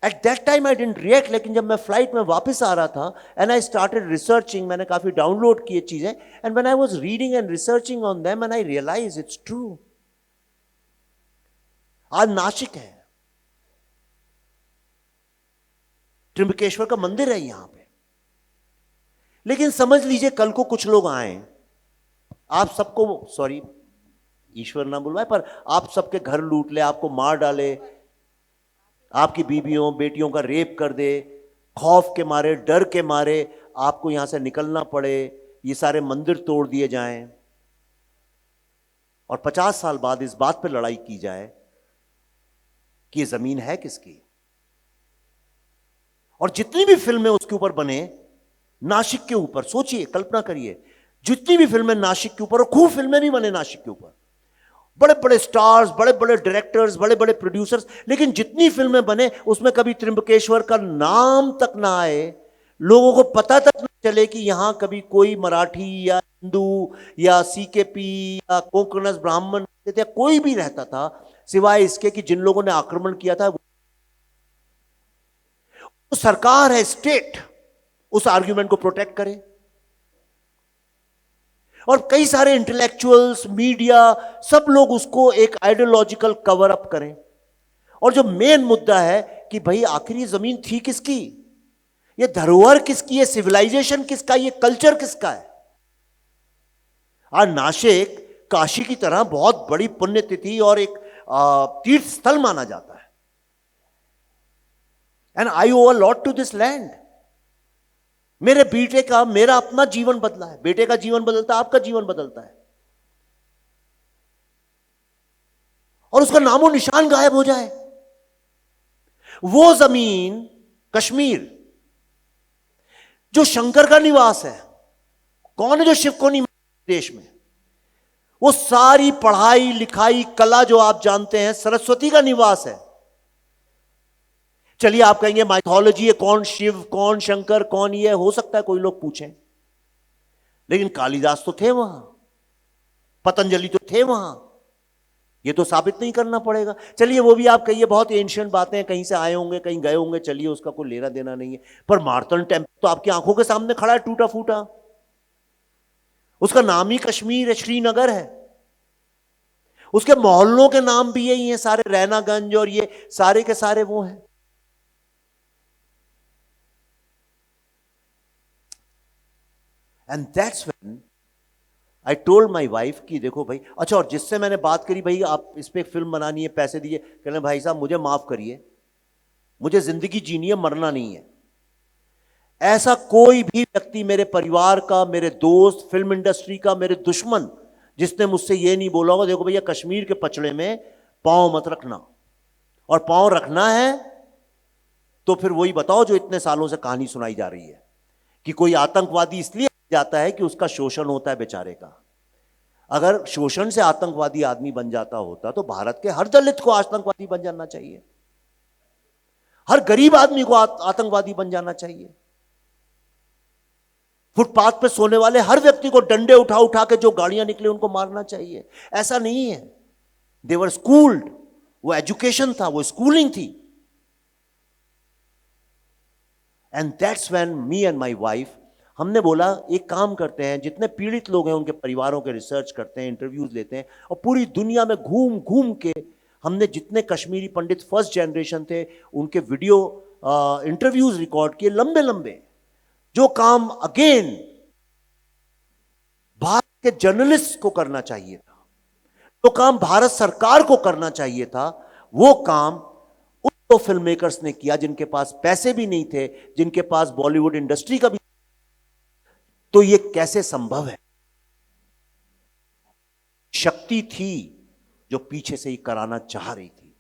at that time I didn't react, लेकिन जब मैं फ्लाइट में वापस आ रहा था एंड आई स्टार्टेड रिसर्चिंग, मैंने काफी डाउनलोड किए चीजें, and when I was reading and researching on them and I realise it's true. आज नासिक है, त्र्यंबकेश्वर का मंदिर है यहां पे, लेकिन समझ लीजिए कल को कुछ लोग आए, आप सबको, सॉरी ईश्वर ना बुलवाए, पर आप सबके घर लूट ले, आपको मार डाले, आपकी बीबियों बेटियों का रेप कर दे, खौफ के मारे, डर के मारे आपको यहां से निकलना पड़े, ये सारे मंदिर तोड़ दिए जाएं, और 50 साल बाद इस बात पर लड़ाई की जाए कि ये जमीन है किसकी। और जितनी भी फिल्में उसके ऊपर बने, नासिक के ऊपर, सोचिए, कल्पना करिए, जितनी भी फिल्में नासिक के ऊपर, और खूब फिल्में भी बने नासिक के ऊपर, बड़े बड़े स्टार्स, बड़े बड़े डायरेक्टर्स, बड़े बड़े प्रोड्यूसर्स, लेकिन जितनी फिल्में बने उसमें कभी त्र्यंबकेश्वर का नाम तक ना आए, लोगों को पता तक न चले कि यहां कभी कोई मराठी या हिंदू या सीकेपी या कोंकणस ब्राह्मण या कोई भी रहता था, सिवाय इसके कि जिन लोगों ने आक्रमण किया था। तो सरकार है, स्टेट, उस आर्ग्यूमेंट को प्रोटेक्ट करे, और कई सारे इंटेलेक्चुअल्स, मीडिया, सब लोग उसको एक आइडियोलॉजिकल कवर अप करें। और जो मेन मुद्दा है कि भाई आखिर ये जमीन थी किसकी, ये धरोहर किसकी, ये सिविलाइजेशन किसका, ये कल्चर किसका है। आज नासिक काशी की तरह बहुत बड़ी पुण्यतिथि और एक तीर्थ स्थल माना जाता है, and I owe a lot to this land. मेरे बेटे का, मेरा अपना जीवन बदला है, बेटे का जीवन बदलता है, आपका जीवन बदलता है, और उसका नामो निशान गायब हो जाए। वो जमीन कश्मीर जो शंकर का निवास है, कौन है जो शिव को नहीं मानता देश में, वो सारी पढ़ाई लिखाई कला जो आप जानते हैं सरस्वती का निवास है। चलिए आप कहेंगे माइथोलॉजी है, कौन शिव, कौन शंकर, कौन ये, हो सकता है कोई लोग पूछें, लेकिन कालिदास तो थे वहां, पतंजलि तो थे वहां, ये तो साबित नहीं करना पड़ेगा। चलिए वो भी आप कहिए बहुत एंशिएंट बातें हैं, कहीं से आए होंगे, कहीं गए होंगे, चलिए उसका कोई लेना देना नहीं है, पर मार्तंड टेम्पल तो आपकी आंखों के सामने खड़ा है, टूटा फूटा, उसका नाम ही कश्मीर है, श्रीनगर है, उसके मोहल्लों के नाम भी यही है सारे, रैनागंज और ये सारे के सारे वो हैं। And that's when I told my wife कि देखो भाई, अच्छा, और जिससे मैंने बात करी भाई आप इस पे एक फिल्म बनानी है, पैसे दिए, कहने भाई साहब मुझे माफ करिए, मुझे जिंदगी जीनी है, मरना नहीं है। ऐसा कोई भी व्यक्ति मेरे परिवार का, मेरे दोस्त, फिल्म इंडस्ट्री का, मेरे दुश्मन, जिसने मुझसे ये नहीं बोला होगा देखो भैया कश्मीर के पचड़े में पांव मत रखना, और पांव रखना है तो फिर वही बताओ जो इतने सालों से कहानी सुनाई जा रही है कि कोई आतंकवादी इसलिए जाता है कि उसका शोषण होता है बेचारे का। अगर शोषण से आतंकवादी आदमी बन जाता होता तो भारत के हर दलित को आतंकवादी बन जाना चाहिए, हर गरीब आदमी को आतंकवादी बन जाना चाहिए। फुटपाथ पे सोने वाले हर व्यक्ति को डंडे उठा उठा के जो गाड़ियां निकले उनको मारना चाहिए। ऐसा नहीं है। दे वर स्कूल्ड, वो एजुकेशन था, वो स्कूलिंग थी। And that's when me and my wife, हमने बोला एक काम करते हैं, जितने पीड़ित लोग हैं उनके परिवारों के रिसर्च करते हैं, इंटरव्यूज लेते हैं, और पूरी दुनिया में घूम घूम के हमने जितने कश्मीरी पंडित फर्स्ट जनरेशन थे उनके वीडियो इंटरव्यूज रिकॉर्ड किए, लंबे लंबे। जो काम अगेन भारत के जर्नलिस्ट को करना चाहिए था, जो काम भारत सरकार को करना चाहिए था, वो काम उन दो फिल्म मेकर्स ने किया जिनके पास पैसे भी नहीं थे, जिनके पास बॉलीवुड इंडस्ट्री का भी। तो ये कैसे संभव है? शक्ति थी जो पीछे से ही कराना चाह रही थी।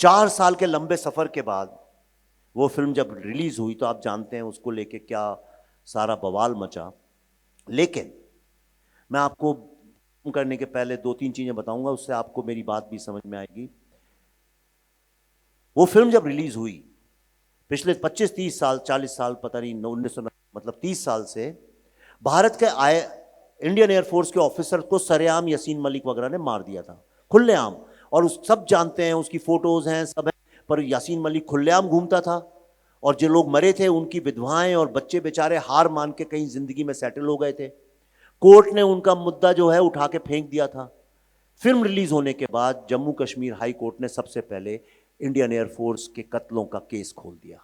4 साल के लंबे सफर के बाद वो फिल्म जब रिलीज हुई तो आप जानते हैं उसको लेके क्या सारा बवाल मचा। लेकिन मैं आपको करने के पहले 2-3 चीजें बताऊंगा, उससे आपको मेरी बात भी समझ में आएगी। वो फिल्म जब रिलीज हुई, पिछले 25-30 साल, 40 साल, पता नहीं 1990, मतलब 30 साल से भारत के इंडियन एयरफोर्स के ऑफिसर को सरेआम यासीन मलिक वगैरह ने मार दिया था, खुलेआम। और उस सब जानते हैं, उसकी फोटोज हैं, सब है। पर यासीन मलिक खुलेआम घूमता था, और जो लोग मरे थे उनकी विधवाएं और बच्चे बेचारे हार मान के कहीं जिंदगी में सेटल हो गए थे। कोर्ट ने उनका मुद्दा जो है उठा के फेंक दिया था। फिल्म रिलीज होने के बाद जम्मू कश्मीर हाई कोर्ट ने सबसे पहले इंडियन एयरफोर्स के कत्लों का केस खोल दिया,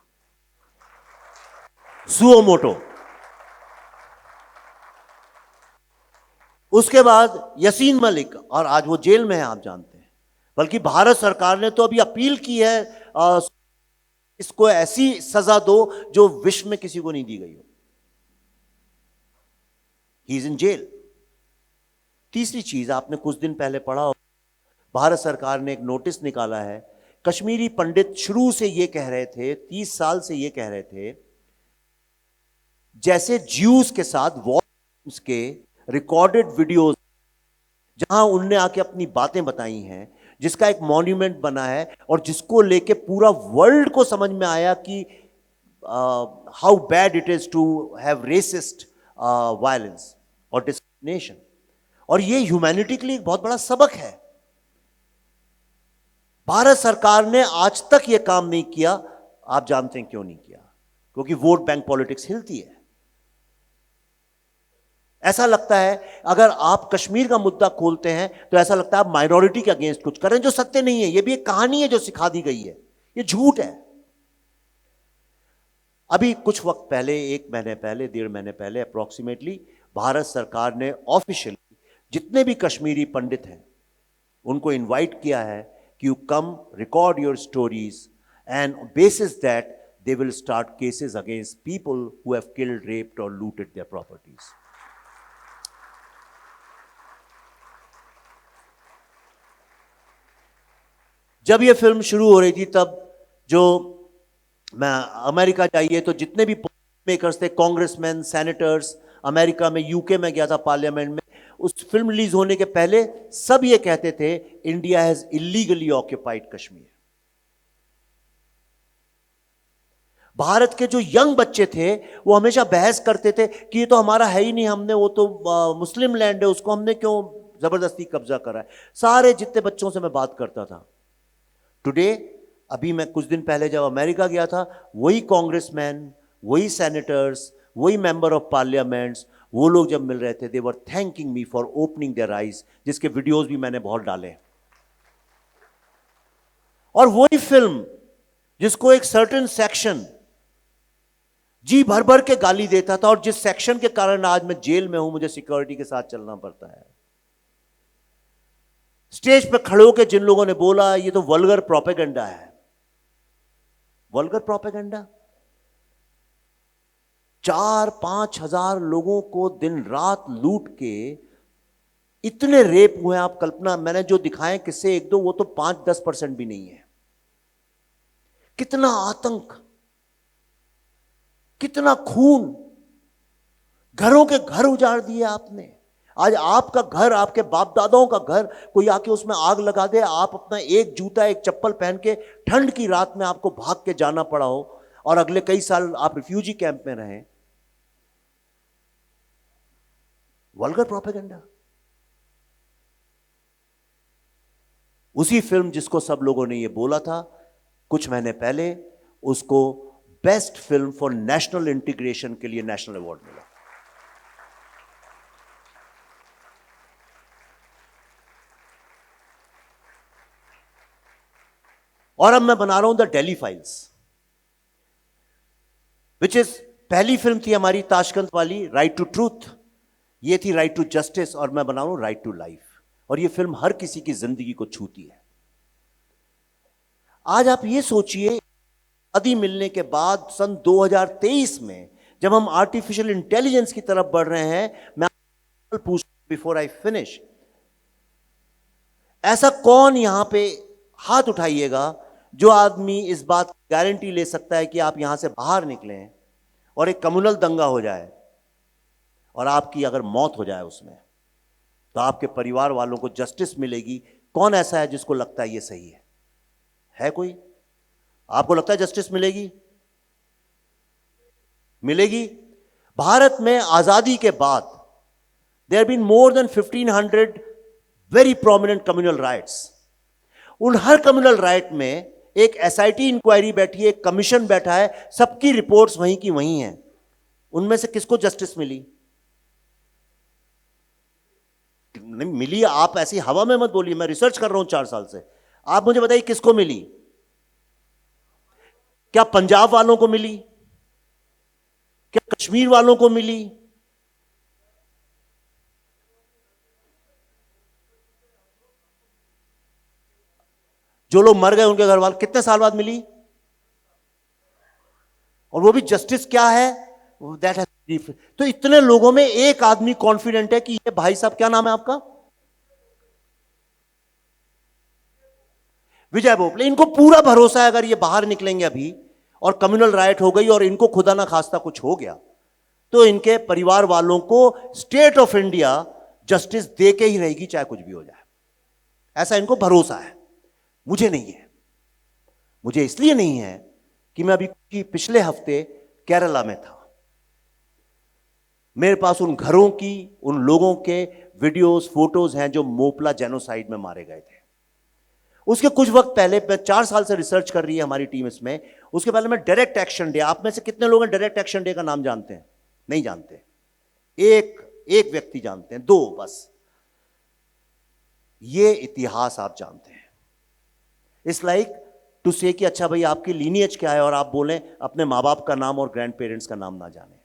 सुओ मोटो। उसके बाद यासीन मलिक, और आज वो जेल में है आप जानते हैं। बल्कि भारत सरकार ने तो अभी अपील की है, इसको ऐसी सजा दो जो विश्व में किसी को नहीं दी गई हो। He is in jail. तीसरी चीज, आपने कुछ दिन पहले पढ़ा हो, भारत सरकार ने एक नोटिस निकाला है। कश्मीरी पंडित शुरू से ये कह रहे थे, 30 साल से ये कह रहे थे, जैसे ज्यूज के साथ वॉर के रिकॉर्डेड वीडियोस जहां उनने आके अपनी बातें बताई हैं, जिसका एक मॉन्यूमेंट बना है, और जिसको लेके पूरा वर्ल्ड को समझ में आया कि how bad it is to have racist violence और डिस्क्रिमिनेशन। और ये ह्यूमैनिटी के लिए एक बहुत बड़ा सबक है। भारत सरकार ने आज तक यह काम नहीं किया। आप जानते हैं क्यों नहीं किया? क्योंकि वोट बैंक पॉलिटिक्स हिलती है। ऐसा लगता है अगर आप कश्मीर का मुद्दा खोलते हैं तो ऐसा लगता है आप माइनॉरिटी के अगेंस्ट कुछ कर रहे हैं, जो सत्य नहीं है। यह भी एक कहानी है जो सिखा दी गई है, यह झूठ है। अभी कुछ वक्त पहले, 1 महीने पहले, 1.5 महीने पहले अप्रोक्सीमेटली, भारत सरकार ने ऑफिशियली जितने भी कश्मीरी पंडित हैं उनको इनवाइट किया है कि you come record your stories, and bases that they will start cases against people who have killed, raped और लूटेड देयर प्रॉपर्टीज। जब यह फिल्म शुरू हो रही थी तब जो मैं अमेरिका जाइए तो जितने भी मेकर्स थे, कांग्रेसमैन, सेनेटर्स, अमेरिका में, यूके में गया था पार्लियामेंट में, उस फिल्म रिलीज होने के पहले सब ये कहते थे India has illegally occupied Kashmir. Bharat के जो यंग बच्चे थे वो हमेशा बहस करते थे कि ये तो हमारा है ही नहीं, हमने, वो तो मुस्लिम लैंड है, उसको हमने क्यों जबरदस्ती कब्जा करा है। सारे जितने बच्चों से मैं बात करता था टुडे, अभी मैं कुछ दिन पहले जब अमेरिका गया था, वही कांग्रेसमैन, वही सेनेटर्स, वही मेंबर ऑफ पार्लियामेंट्स, वो लोग जब मिल रहे थे, they were thanking me for opening their eyes, जिसके वीडियोस भी मैंने बहुत डाले। और वही फिल्म जिसको एक सर्टेन सेक्शन जी भर भर के गाली देता था, और जिस सेक्शन के कारण आज मैं जेल में हूं, मुझे सिक्योरिटी के साथ चलना पड़ता है। स्टेज पे खड़े होकर जिन लोगों ने बोला ये तो वल्गर प्रोपेगेंडा है, वल्गर प्रोपेगेंडा। 4-5 हजार लोगों को दिन रात लूट के इतने रेप हुए। आप कल्पना, मैंने जो दिखाए किस्से एक दो, वो तो 5-10% भी नहीं है। कितना आतंक, कितना खून, घरों के घर उजाड़ दिए आपने। आज आपका घर, आपके बाप दादाओं का घर, कोई आके उसमें आग लगा दे, आप अपना एक जूता एक चप्पल पहन के ठंड की रात में आपको भाग के जाना पड़ा हो, और अगले कई साल आप रिफ्यूजी कैंप में रहें। Vulgar propaganda. उसी फिल्म जिसको सब लोगों ने ये बोला था कुछ महीने पहले, उसको best film for national integration के लिए नेशनल अवार्ड मिला। और अब मैं बना रहा हूं the Delhi files, which is, पहली फिल्म थी हमारी ताशकंद वाली, राइट टू ट्रूथ। ये थी राइट टू जस्टिस, और मैं बना रहा हूं राइट टू लाइफ। और ये फिल्म हर किसी की जिंदगी को छूती है। आज आप ये सोचिए, आजादी मिलने के बाद सन 2023 में जब हम आर्टिफिशियल इंटेलिजेंस की तरफ बढ़ रहे हैं, मैं पूछ बिफोर आई फिनिश, ऐसा कौन यहां पे हाथ उठाइएगा जो आदमी इस बात की गारंटी ले सकता है कि आप यहां से बाहर निकलें और एक कम्युनल दंगा हो जाए और आपकी अगर मौत हो जाए उसमें, तो आपके परिवार वालों को जस्टिस मिलेगी? कौन ऐसा है जिसको लगता है ये सही है? है कोई? आपको लगता है जस्टिस मिलेगी? मिलेगी? भारत में आजादी के बाद there been more than 1500 very prominent communal riots. उन हर कम्युनल राइट में एक एसआईटी इंक्वायरी बैठी है, एक कमीशन बैठा है, सबकी रिपोर्ट्स वहीं की वहीं हैं। उनमें से किसको जस्टिस मिली? नहीं मिली। आप ऐसी हवा में मत बोलिए, मैं रिसर्च कर रहा हूं 4 साल से। आप मुझे बताइए किसको मिली? क्या पंजाब वालों को मिली? क्या कश्मीर वालों को मिली? जो लोग मर गए उनके घर वाले, कितने साल बाद मिली? और वो भी जस्टिस क्या है? That has. तो इतने लोगों में एक आदमी कॉन्फिडेंट है कि ये भाई साहब, क्या नाम है आपका? विजय भोपले। इनको पूरा भरोसा है अगर ये बाहर निकलेंगे अभी और कम्युनल राइट हो गई और इनको खुदा ना खास्ता कुछ हो गया, तो इनके परिवार वालों को स्टेट ऑफ इंडिया जस्टिस दे के ही रहेगी, चाहे कुछ भी हो जाए। ऐसा इनको भरोसा है। मुझे नहीं है। मुझे इसलिए नहीं है कि मैं अभी पिछले हफ्ते केरला में था। मेरे पास उन घरों की, उन लोगों के वीडियोस, फोटोज हैं जो मोपला जेनोसाइड में मारे गए थे। उसके कुछ वक्त पहले, 4 साल से रिसर्च कर रही है हमारी टीम इसमें, उसके पहले मैं डायरेक्ट एक्शन डे, आप में से कितने लोग डायरेक्ट एक्शन डे का नाम जानते हैं? नहीं जानते। एक व्यक्ति जानते हैं, 2 बस। ये इतिहास आप जानते हैं। इट्स लाइक टू से कि अच्छा भाई आपकी लीनियज क्या है, और आप बोलें अपने मां बाप का नाम और ग्रैंड पेरेंट्स का नाम ना जाने।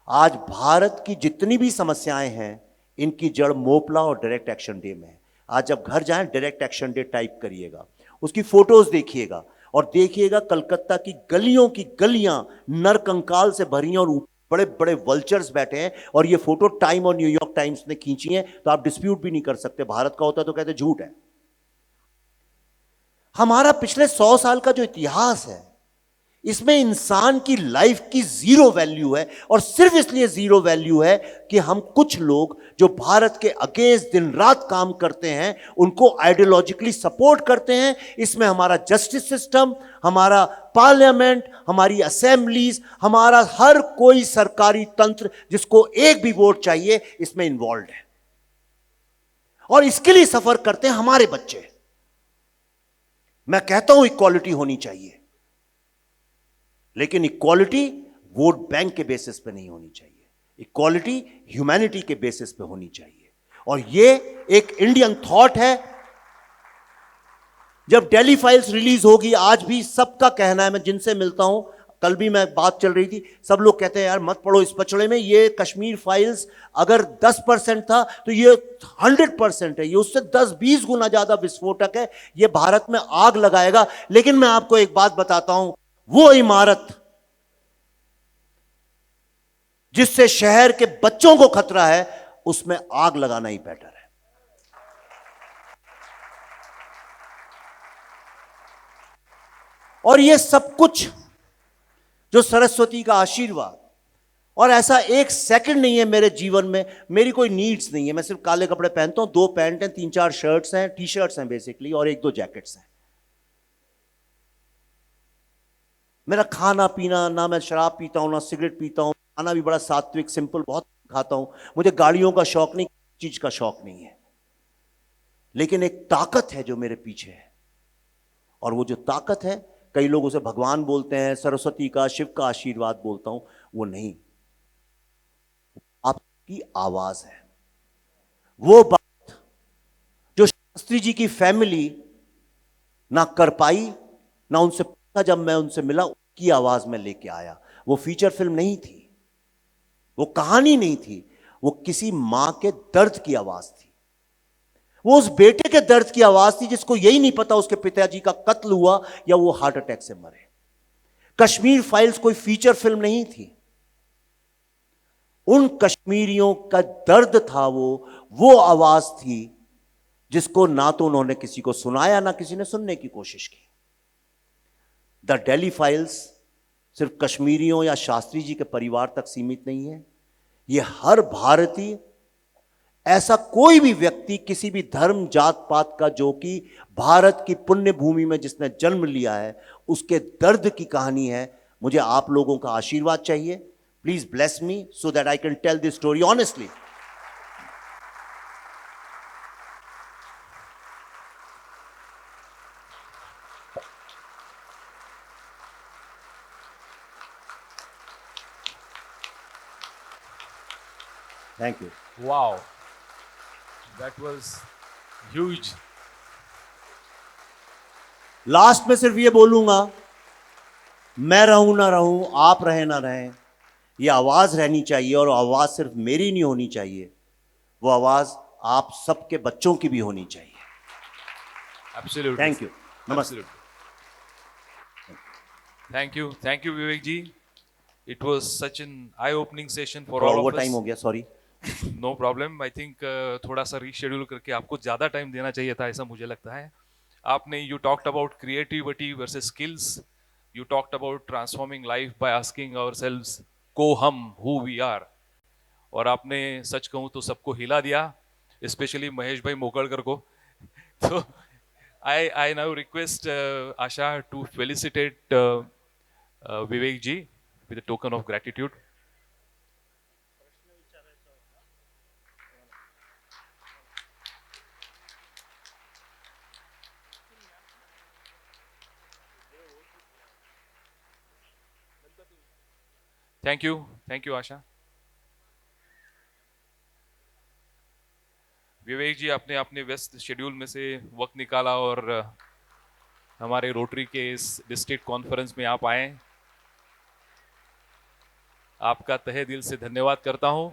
आज भारत की जितनी भी समस्याएं हैं, इनकी जड़ मोपला और डायरेक्ट एक्शन डे में है। आज जब घर जाएं, डायरेक्ट एक्शन डे टाइप करिएगा, उसकी फोटोज देखिएगा और देखिएगा कलकत्ता की गलियां नरकंकाल से भरी हैं और बड़े बड़े वल्चर्स बैठे हैं। और ये फोटो टाइम और न्यूयॉर्क टाइम्स ने खींची हैं, तो आप डिस्प्यूट भी नहीं कर सकते। भारत का होता तो कहते झूठ है। हमारा पिछले 100 साल का जो इतिहास है, इसमें इंसान की लाइफ की 0 वैल्यू है। और सिर्फ इसलिए 0 वैल्यू है कि हम कुछ लोग जो भारत के अगेंस्ट दिन रात काम करते हैं, उनको आइडियोलॉजिकली सपोर्ट करते हैं। इसमें हमारा जस्टिस सिस्टम, हमारा पार्लियामेंट, हमारी असेंबलीज, हमारा हर कोई सरकारी तंत्र जिसको एक भी वोट चाहिए, इसमें इन्वॉल्व है। और इसके लिए सफर करते हैं हमारे बच्चे। मैं कहता हूं इक्वालिटी होनी चाहिए, लेकिन इक्वालिटी वोट बैंक के बेसिस पे नहीं होनी चाहिए। इक्वालिटी ह्यूमैनिटी के बेसिस पे होनी चाहिए। और ये एक इंडियन थॉट है। जब दिल्ली फाइल्स रिलीज होगी, आज भी सबका कहना है, मैं जिनसे मिलता हूं, कल भी मैं बात चल रही थी, सब लोग कहते हैं यार मत पढ़ो इस पचड़े में। ये कश्मीर फाइल्स अगर 10% था तो ये 100% है। ये उससे 10-20 गुना ज्यादा विस्फोटक है। ये भारत में आग लगाएगा। लेकिन मैं आपको एक बात बताता हूं, वो इमारत जिससे शहर के बच्चों को खतरा है, उसमें आग लगाना ही बेटर है। और ये सब कुछ जो सरस्वती का आशीर्वाद, और ऐसा एक सेकंड नहीं है मेरे जीवन में, मेरी कोई नीड्स नहीं है, मैं सिर्फ काले कपड़े पहनता हूं, 2 पैंट हैं, 3-4 शर्ट्स हैं, टी शर्ट्स हैं बेसिकली, और 1-2 जैकेट्स हैं। मेरा खाना पीना, ना मैं शराब पीता हूं, ना सिगरेट पीता हूं, खाना भी बड़ा सात्विक सिंपल बहुत खाता हूं, मुझे गाड़ियों का शौक नहीं, चीज का शौक नहीं है, लेकिन एक ताकत है जो मेरे पीछे है, और वो जो ताकत है, कई लोग उसे भगवान बोलते हैं, सरस्वती का, शिव का आशीर्वाद बोलता हूं, वो नहीं, आपकी आवाज है। वो बात जो शास्त्री जी की फैमिली ना कर पाई, ना उनसे पूछा, जब मैं उनसे मिला उनकी आवाज में लेके आया। वो फीचर फिल्म नहीं थी, वो कहानी नहीं थी, वो किसी मां के दर्द की आवाज थी, वो उस बेटे के दर्द की आवाज थी जिसको यही नहीं पता उसके पिताजी का कत्ल हुआ या वो हार्ट अटैक से मरे। कश्मीर फाइल्स कोई फीचर फिल्म नहीं थी, उन कश्मीरियों का दर्द था, वो आवाज थी जिसको ना तो उन्होंने किसी को सुनाया, ना किसी ने सुनने की कोशिश की। द दिल्ली फाइल्स सिर्फ कश्मीरियों या शास्त्री जी के परिवार तक सीमित नहीं है, ये हर भारतीय, ऐसा कोई भी व्यक्ति किसी भी धर्म जात पात का जो कि भारत की पुण्य भूमि में जिसने जन्म लिया है, उसके दर्द की कहानी है। मुझे आप लोगों का आशीर्वाद चाहिए। Please bless me so that I can tell this story honestly. Thank you. Wow, that was huge. Last में सिर्फ ये बोलूंगा, मैं रहूं ना रहूं, आप रहे ना रहें, ये आवाज रहनी चाहिए, और आवाज सिर्फ मेरी नहीं होनी चाहिए, वो आवाज आप सबके बच्चों की भी होनी चाहिए। Absolutely. Thank you. नमस्ते। Absolutely. Thank you, Vivek ji. It was such an eye-opening session for all over of time us. हो गया, sorry. No problem. I think थोड़ा सा रीशेड्यूल करके आपको ज़्यादा टाइम देना चाहिए था, ऐसा मुझे लगता है। आपने you talked about creativity versus skills, you talked about transforming life by asking ourselves को हम हु वी आर, और आपने सच कहूँ तो सबको हिला दिया, स्पेशली महेश भाई मोकड़कर को। तो I now request Asha to felicitate Vivek ji with a token of gratitude. Thank you Asha. Vivek ji, आपने अपने व्यस्त शेड्यूल में से वक्त निकाला और हमारे रोटरी के इस डिस्ट्रिक्ट कॉन्फ्रेंस में आप आए, आपका तहे दिल से धन्यवाद करता हूं।